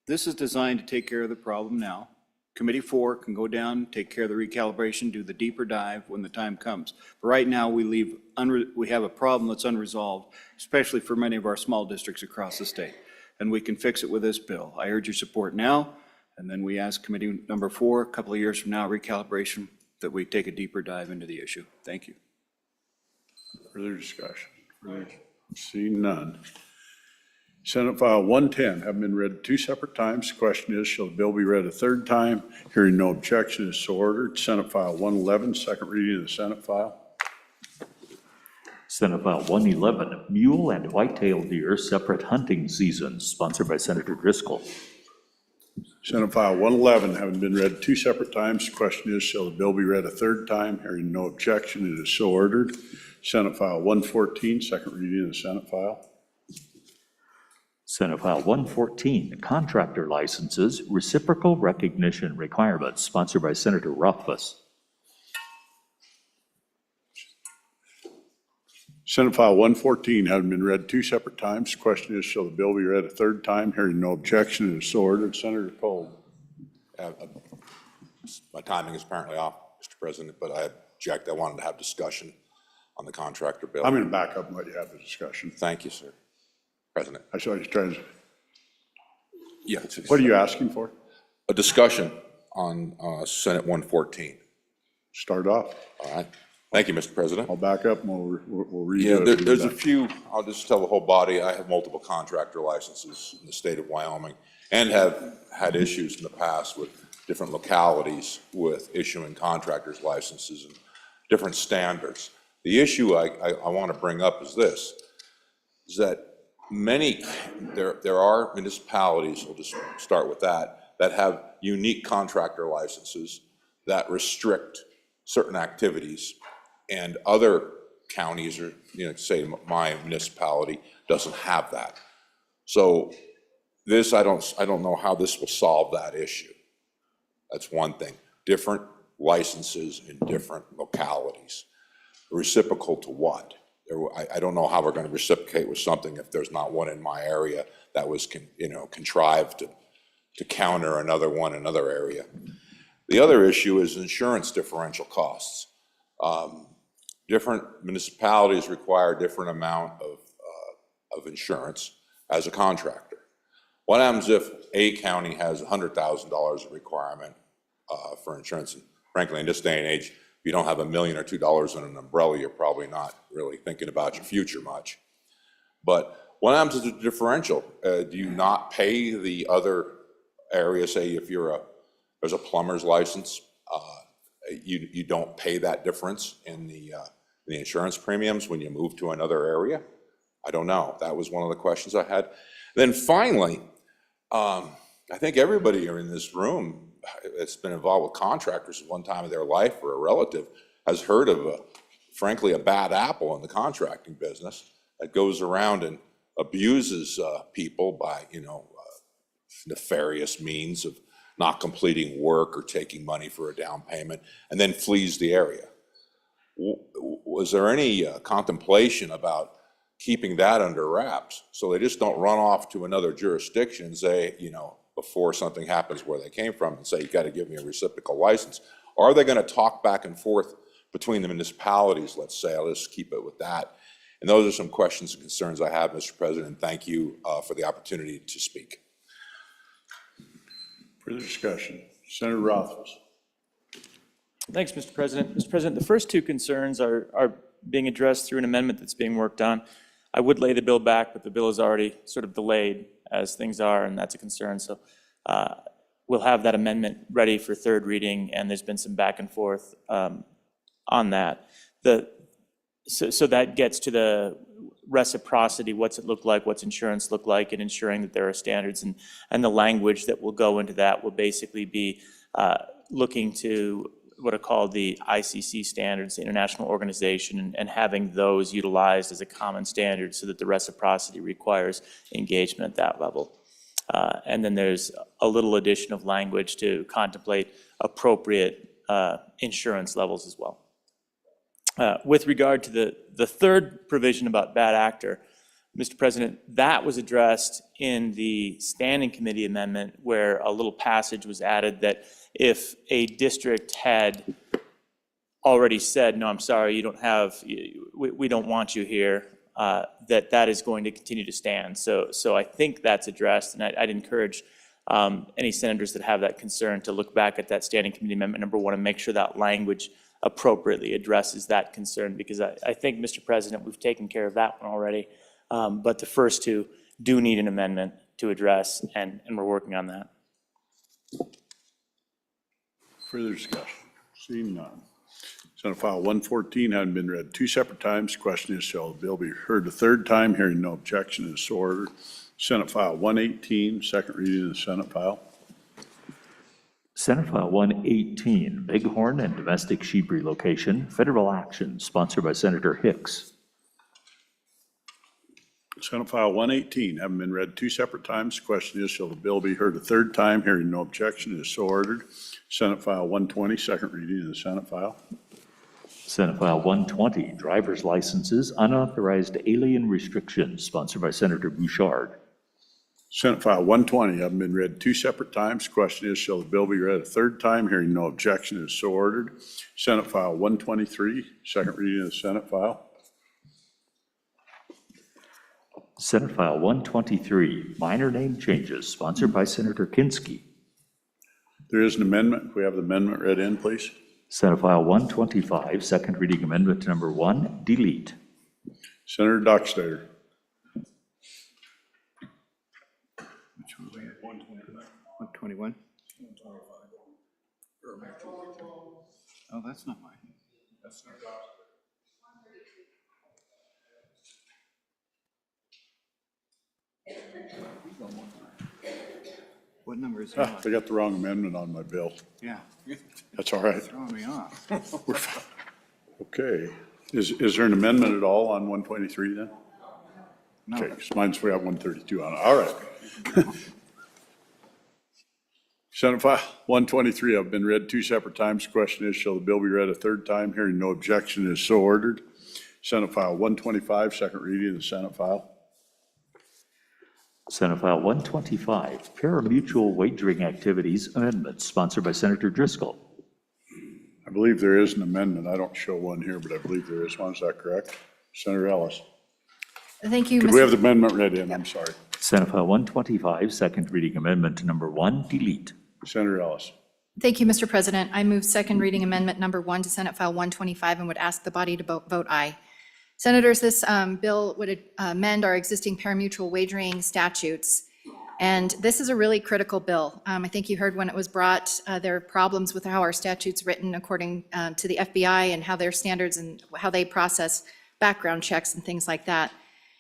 Speaker 17: This is designed to take care of the problem now. Committee 4 can go down, take care of the recalibration, do the deeper dive when the time comes. But right now, we have a problem that's unresolved, especially for many of our small districts across the state. And we can fix it with this bill. I urge your support now, and then we ask Committee number 4, a couple of years from now, recalibration, that we take a deeper dive into the issue. Thank you.
Speaker 2: Further discussion. Seeing none. Senate File 110 having been read 2 separate times. The question is, shall the bill be read a third time? Hearing no objection is so ordered. Senate File 111, second reading of the Senate file.
Speaker 6: Senate File 111, Mule and White-tailed Deer Separate Hunting Seasons, sponsored by Senator Driscoll.
Speaker 2: Senate File 111 having been read 2 separate times. The question is, shall the bill be read a third time? Hearing no objection, it is so ordered. Senate File 114, second reading of the Senate file.
Speaker 6: Senate File 114, Contractor Licenses, Reciprocal Recognition Requirements, sponsored by Senator Rothfuss.
Speaker 2: Senate File 114, having been read two separate times. Question is, shall the bill be read a third time? Hearing no objection, it is so ordered. Senator Cole.
Speaker 21: My timing is apparently off, Mr. President, but I object. I wanted to have discussion on the contractor bill.
Speaker 2: I'm going to back up and let you have the discussion.
Speaker 21: Thank you, sir. President.
Speaker 2: I saw you trying to.
Speaker 21: Yeah.
Speaker 2: What are you asking for?
Speaker 21: A discussion on Senate 114.
Speaker 2: Start off.
Speaker 21: All right. Thank you, Mr. President.
Speaker 2: I'll back up and we'll redo
Speaker 21: Yeah,
Speaker 2: it.
Speaker 21: there's a few, I'll just tell the whole body, I have multiple contractor licenses in the state of Wyoming and have had issues in the past with different localities with issuing contractors licenses and different standards. The issue I want to bring up is this, is that there are municipalities, we'll just start with that have unique contractor licenses that restrict certain activities, and other counties, or say my municipality doesn't have that. So this, I don't know how this will solve that issue. That's one thing. Different licenses in different localities. Reciprocal to what? I don't know how we're going to reciprocate with something if there's not one in my area that was contrived to counter another one in another area. The other issue is insurance differential costs. Different municipalities require a different amount of insurance as a contractor. What happens if a county has $100,000 of requirement for insurance? And frankly, in this day and age, if you don't have $1 million or $2 on an umbrella, you're probably not really thinking about your future much. But what happens to the differential? Do you not pay the other area? Say if there's a plumber's license, you don't pay that difference in the insurance premiums when you move to another area? I don't know. That was one of the questions I had. Then finally, I think everybody here in this room that's been involved with contractors at one time of their life or a relative has heard of, frankly, a bad apple in the contracting business that goes around and abuses people by, nefarious means of not completing work or taking money for a down payment, and then flees the area. Was there any contemplation about keeping that under wraps so they just don't run off to another jurisdiction and say, before something happens where they came from and say, you got to give me a reciprocal license? Or are they going to talk back and forth between the municipalities, let's say? I'll just keep it with that. And those are some questions and concerns I have, Mr. President. Thank you for the opportunity to speak.
Speaker 2: Further discussion. Senator Rothfuss.
Speaker 14: Thanks, Mr. President. Mr. President, the first two concerns are being addressed through an amendment that's being worked on. I would lay the bill back, but the bill is already sort of delayed as things are, and that's a concern. So we'll have that amendment ready for third reading, and there's been some back and forth on that. So that gets to the reciprocity, what's it look like, what's insurance look like, and ensuring that there are standards, and the language that will go into that will basically be looking to what are called the ICC standards, the international organization, and having those utilized as a common standard so that the reciprocity requires engagement at that level. And then there's a little addition of language to contemplate appropriate insurance levels as well. With regard to the third provision about bad actor, Mr. President, that was addressed in the standing committee amendment where a little passage was added that if a district had already said, no, I'm sorry, you don't have, we don't want you here, that is going to continue to stand. So I think that's addressed, and I'd encourage any senators that have that concern to look back at that standing committee amendment number 1 and make sure that language appropriately addresses that concern, because I think, Mr. President, we've taken care of that one already. But the first two do need an amendment to address, and we're working on that.
Speaker 2: Further discussion? Seeing none. Senate File 114 having been read two separate times. Question is, shall the bill be heard a third time? Hearing no objection, is so ordered. Senate File 118, second reading of the Senate file.
Speaker 6: Senate File 118, Bighorn and Domestic Sheep Relocation, Federal Action, sponsored by Senator Hicks.
Speaker 2: Senate File 118 having been read two separate times. Question is, shall the bill be heard a third time? Hearing no objection, is so ordered. Senate File 120, second reading of the Senate file.
Speaker 6: Senate File 120, driver's licenses, unauthorized alien restrictions, sponsored by Senator Bouchard.
Speaker 2: Senate File 120, having been read 2 separate times. Question is, shall the bill be read a third time? Hearing no objection, is so ordered. Senate File 123, second reading of the Senate file.
Speaker 6: Senate File 123, minor name changes, sponsored by Senator Kinski.
Speaker 2: There is an amendment. Can we have the amendment read in, please?
Speaker 6: Senate File 125, second reading amendment number 1, delete.
Speaker 2: Senator Dockstader.
Speaker 17: Which one we at? 121? Oh, that's not mine. What number is it?
Speaker 2: Ah, I got the wrong amendment on my bill.
Speaker 17: Yeah.
Speaker 2: That's all right.
Speaker 17: Throwing me off.
Speaker 2: We're fine. Okay. Is there an amendment at all on 123 then?
Speaker 17: No.
Speaker 2: Okay, 'cause mine's, we got 132 on it. All right. Senate File 123 have been read 2 separate times. Question is, shall the bill be read a third time? Hearing no objection, is so ordered. Senate File 125, second reading of the Senate file.
Speaker 6: Senate File 125, pari-mutuel wagering activities amendments, sponsored by Senator Driscoll.
Speaker 2: I believe there is an amendment. I don't show one here, but I believe there is one. Is that correct? Senator Ellis.
Speaker 13: Thank you,
Speaker 2: Could we have the amendment read in? I'm sorry.
Speaker 6: Senate File 125, second reading amendment number 1, delete.
Speaker 2: Senator Ellis.
Speaker 13: Thank you, Mr. President. I move second reading amendment number 1 to Senate File 125 and would ask the body to vote aye. Senators, this bill would amend our existing pari-mutuel wagering statutes, and this is a really critical bill. I think you heard when it was brought, there are problems with how our statute's written according to the FBI and how their standards and how they process background checks and things like that.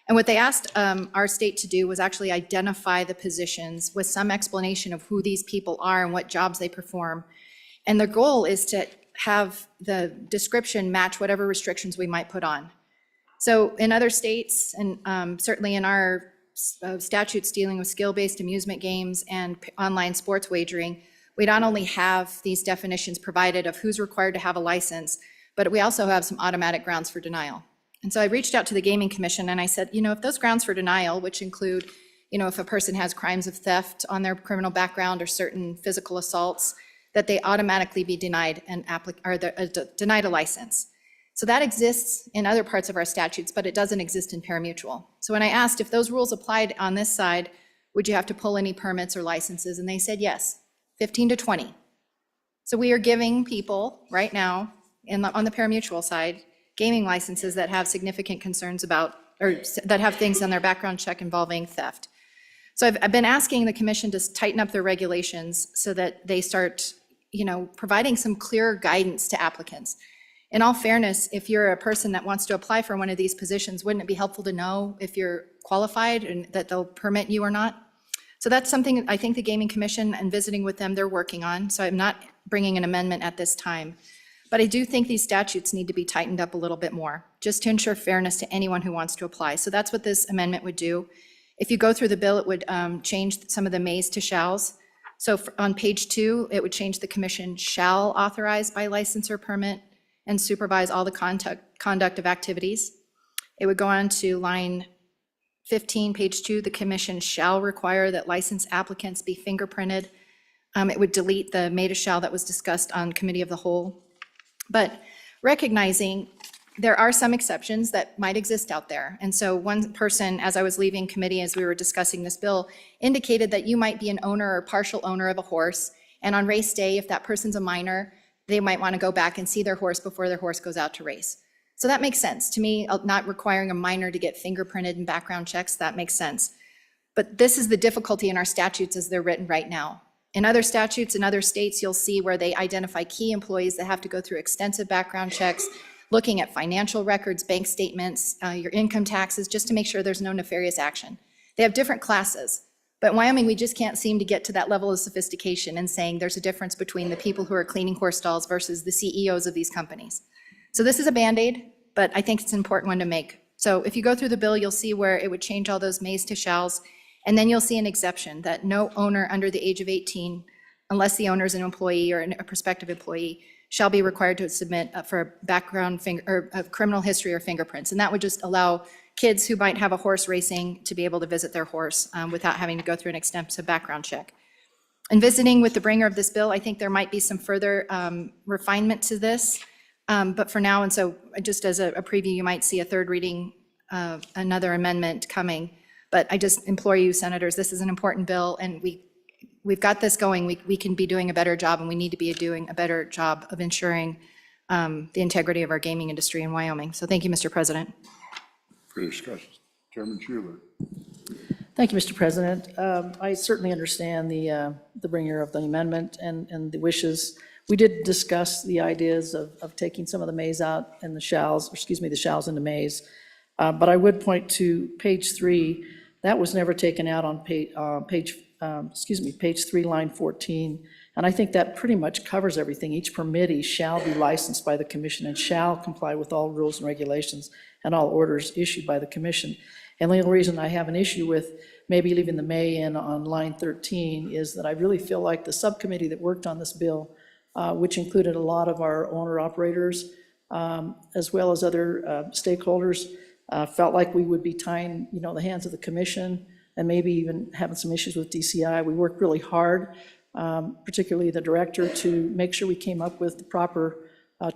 Speaker 13: And what they asked our state to do was actually identify the positions with some explanation of who these people are and what jobs they perform. And the goal is to have the description match whatever restrictions we might put on. So in other states, and certainly in our statutes dealing with skill-based amusement games and online sports wagering, we not only have these definitions provided of who's required to have a license, but we also have some automatic grounds for denial. And so I reached out to the Gaming Commission and I said, if those grounds for denial, which include, if a person has crimes of theft on their criminal background or certain physical assaults, that they automatically be denied denied a license. So that exists in other parts of our statutes, but it doesn't exist in pari-mutuel. So when I asked if those rules applied on this side, would you have to pull any permits or licenses? And they said yes, 15 to 20. So we are giving people right now on the pari-mutuel side, gaming licenses that have significant concerns about, or that have things on their background check involving theft. So I've been asking the commission to tighten up their regulations so that they start, providing some clearer guidance to applicants. In all fairness, if you're a person that wants to apply for one of these positions, wouldn't it be helpful to know if you're qualified and that they'll permit you or not? So that's something I think the Gaming Commission and visiting with them, they're working on. So I'm not bringing an amendment at this time. But I do think these statutes need to be tightened up a little bit more, just to ensure fairness to anyone who wants to apply. So that's what this amendment would do. If you go through the bill, it would change some of the mays to shalls. So on page 2, it would change the commission shall authorize by license or permit and supervise all the conduct of activities. It would go on to line 15, page 2, the commission shall require that license applicants be fingerprinted. It would delete the may to shall that was discussed on committee of the whole. But recognizing there are some exceptions that might exist out there. And so one person, as I was leaving committee, as we were discussing this bill, indicated that you might be an owner or partial owner of a horse. And on race day, if that person's a minor, they might want to go back and see their horse before their horse goes out to race. So that makes sense to me, not requiring a minor to get fingerprinted and background checks, that makes sense. But this is the difficulty in our statutes as they're written right now. In other statutes in other states, you'll see where they identify key employees that have to go through extensive background checks, looking at financial records, bank statements, your income taxes, just to make sure there's no nefarious action. They have different classes. But in Wyoming, we just can't seem to get to that level of sophistication and saying there's a difference between the people who are cleaning horse stalls versus the CEOs of these companies. So this is a Band-Aid, but I think it's an important one to make. So if you go through the bill, you'll see where it would change all those mays to shalls, and then you'll see an exception that no owner under the age of 18, unless the owner is an employee or a prospective employee, shall be required to submit for a background or of criminal history or fingerprints. And that would just allow kids who might have a horse racing to be able to visit their horse without having to go through an extensive background check. In visiting with the bringer of this bill, I think there might be some further refinement to this. But for now, and so just as a preview, you might see a third reading, another amendment coming. But I just implore you, senators, this is an important bill, and we've got this going. We can be doing a better job, and we need to be doing a better job of ensuring the integrity of our gaming industry in Wyoming. So thank you, Mr. President.
Speaker 2: For discussion, Chairman Schuler.
Speaker 3: Thank you, Mr. President. I certainly understand the bringer of the amendment and the wishes. We did discuss the ideas of taking some of the mays out and the shalls, or excuse me, the shalls into mays. But I would point to page 3. That was never taken out on page 3, line 14. And I think that pretty much covers everything. Each permittee shall be licensed by the commission and shall comply with all rules and regulations and all orders issued by the commission. And the only reason I have an issue with maybe leaving the may in on line 13 is that I really feel like the subcommittee that worked on this bill, which included a lot of our owner-operators, as well as other stakeholders, felt like we would be tying, the hands of the commission and maybe even having some issues with DCI. We worked really hard, particularly the director, to make sure we came up with the proper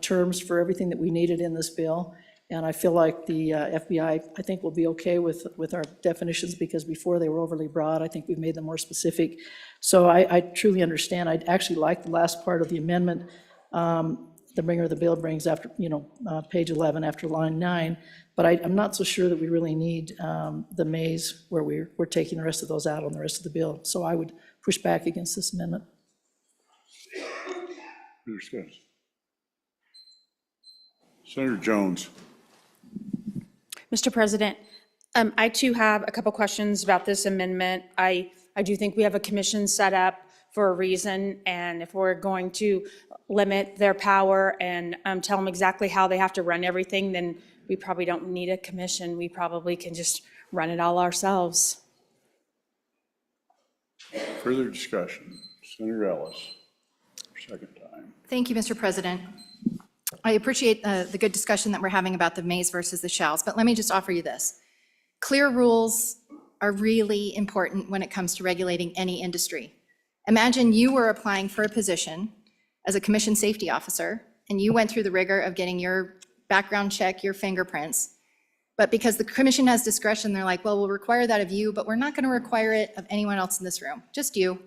Speaker 3: terms for everything that we needed in this bill. And I feel like the FBI, I think, will be okay with our definitions, because before they were overly broad. I think we've made them more specific. So I truly understand. I'd actually like the last part of the amendment, the bringer of the bill brings after, page 11 after line 9. But I'm not so sure that we really need the mays where we're taking the rest of those out on the rest of the bill. So I would push back against this amendment.
Speaker 2: Senator Jones.
Speaker 9: Mr. President, I too have a couple questions about this amendment. I do think we have a commission set up for a reason, and if we're going to limit their power and tell them exactly how they have to run everything, then we probably don't need a commission. We probably can just run it all ourselves.
Speaker 2: Further discussion. Senator Ellis, second time.
Speaker 13: Thank you, Mr. President. I appreciate the good discussion that we're having about the mays versus the shalls, but let me just offer you this. Clear rules are really important when it comes to regulating any industry. Imagine you were applying for a position as a commission safety officer, and you went through the rigor of getting your background check, your fingerprints, but because the commission has discretion, they're like, well, we'll require that of you, but we're not going to require it of anyone else in this room, just you.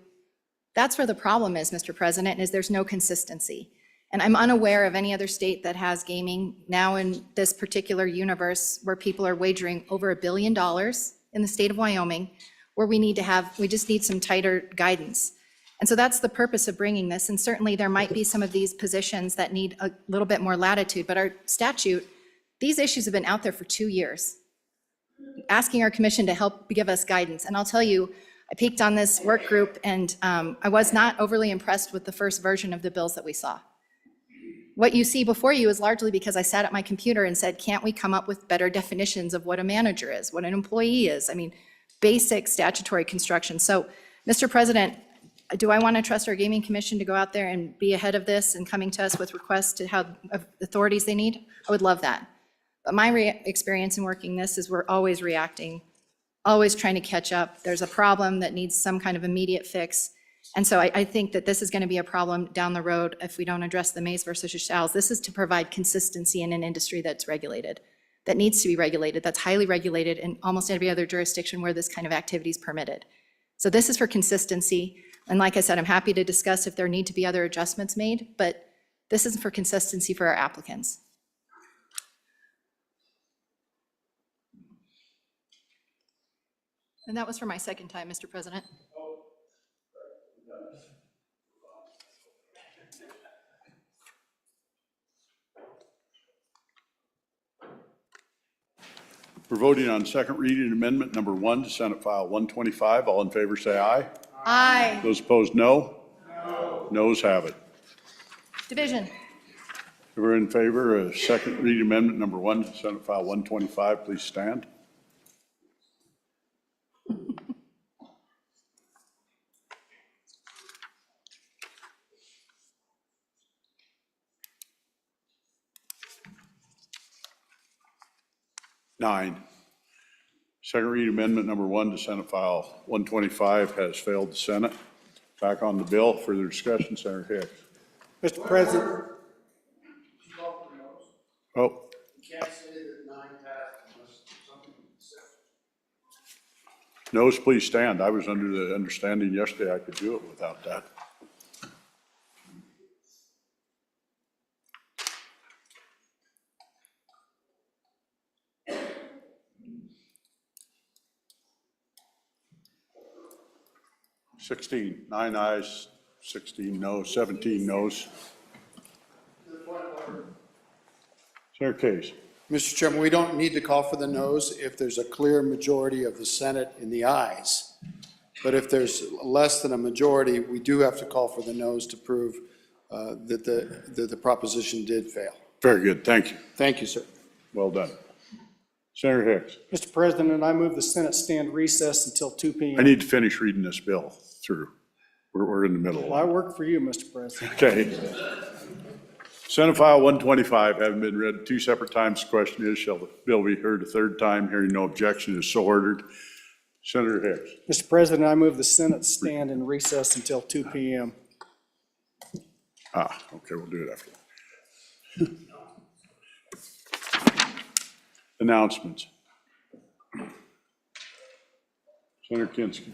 Speaker 13: That's where the problem is, Mr. President, is there's no consistency. And I'm unaware of any other state that has gaming now in this particular universe where people are wagering over $1 billion in the state of Wyoming, where we just need some tighter guidance. And so that's the purpose of bringing this. And certainly there might be some of these positions that need a little bit more latitude, but our statute, these issues have been out there for 2 years, asking our commission to help give us guidance. And I'll tell you, I peeked on this work group, and I was not overly impressed with the first version of the bills that we saw. What you see before you is largely because I sat at my computer and said, can't we come up with better definitions of what a manager is, what an employee is? I mean, basic statutory construction. So, Mr. President, do I want to trust our gaming commission to go out there and be ahead of this and coming to us with requests to have authorities they need? I would love that. But my experience in working this is we're always reacting, always trying to catch up. There's a problem that needs some kind of immediate fix. And so I think that this is going to be a problem down the road if we don't address the mays versus the shalls. This is to provide consistency in an industry that's regulated, that needs to be regulated, that's highly regulated in almost every other jurisdiction where this kind of activity is permitted. So this is for consistency. And like I said, I'm happy to discuss if there need to be other adjustments made, but this is for consistency for our applicants. And that was for my second time, Mr. President.
Speaker 2: We're voting on second reading amendment number 1 to Senate File 125. All in favor say aye.
Speaker 13: Aye.
Speaker 2: Those opposed, no. No. Noes have it.
Speaker 13: Division.
Speaker 2: If we're in favor of second reading amendment number 1 to Senate File 125, please stand. 9. Second reading amendment number 1 to Senate File 125 has failed the Senate. Back on the bill. Further discussion, Senator Hicks.
Speaker 18: Mr. President,
Speaker 2: Oh. Noes, please stand. I was under the understanding yesterday I could do it without that. Nine ayes, 16 noes, 17 noes. Senator Case.
Speaker 12: Mr. Chairman, we don't need to call for the noes if there's a clear majority of the Senate in the ayes. But if there's less than a majority, we do have to call for the noes to prove that the proposition did fail.
Speaker 2: Very good, thank you.
Speaker 12: Thank you, sir.
Speaker 2: Well done. Senator Hicks.
Speaker 18: Mr. President, I move the Senate stand recess until 2 p.m.
Speaker 2: I need to finish reading this bill through. We're in the middle.
Speaker 18: Well, I work for you, Mr. President.
Speaker 2: Okay. Senate File 125 having been read 2 separate times. The question is, shall the bill be heard a third time? Hearing no objection is so ordered. Senator Hicks.
Speaker 18: Mr. President, I move the Senate stand in recess until 2 p.m.
Speaker 2: Okay, we'll do it after that. Announcements. Senator Kinski.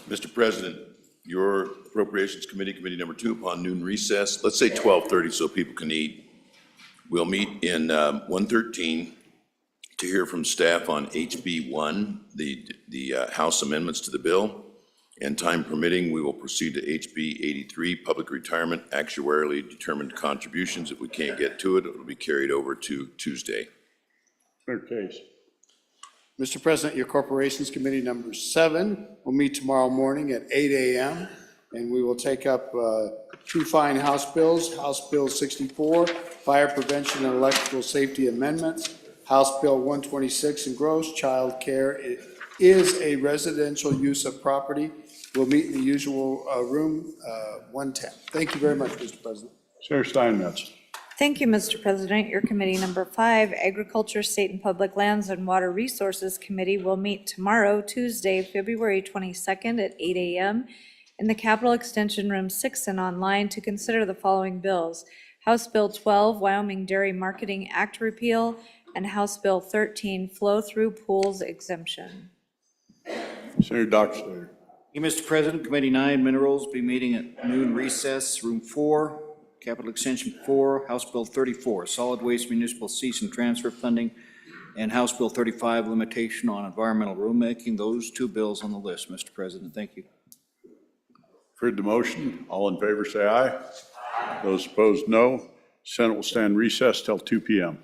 Speaker 5: Mr. President, your Appropriations Committee, Committee Number 2, upon noon recess, let's say 12:30 so people can eat. We'll meet in 113 to hear from staff on HB 1, the House amendments to the bill. And time permitting, we will proceed to HB 83, Public Retirement Actuarially Determined Contributions. If we can't get to it, it will be carried over to Tuesday.
Speaker 2: Senator Case.
Speaker 12: Mr. President, your Corporations Committee Number 7 will meet tomorrow morning at 8 a.m. and we will take up 2 fine House bills. House Bill 64, Fire Prevention and Electrical Safety Amendments. House Bill 126, engrossed child care is a residential use of property. We'll meet in the usual room, 110. Thank you very much, Mr. President.
Speaker 2: Senator Steinmetz.
Speaker 15: Thank you, Mr. President. Your committee number 5, Agriculture, State and Public Lands and Water Resources Committee will meet tomorrow, Tuesday, February 22nd at 8 a.m. in the Capitol Extension Room 6 and online to consider the following bills. House Bill 12, Wyoming Dairy Marketing Act repeal, and House Bill 13, Flow-Through Pools exemption.
Speaker 2: Senator Dockstader.
Speaker 17: Hey, Mr. President, Committee 9, Minerals, be meeting at noon recess, Room 4, Capital Extension 4, House Bill 34, Solid Waste Municipal Cease and Transfer Funding, and House Bill 35, Limitation on Environmental Rulemaking. Those 2 bills on the list, Mr. President. Thank you.
Speaker 2: Heard the motion. All in favor say aye. Those opposed, no. Senate will stand recessed till 2 p.m.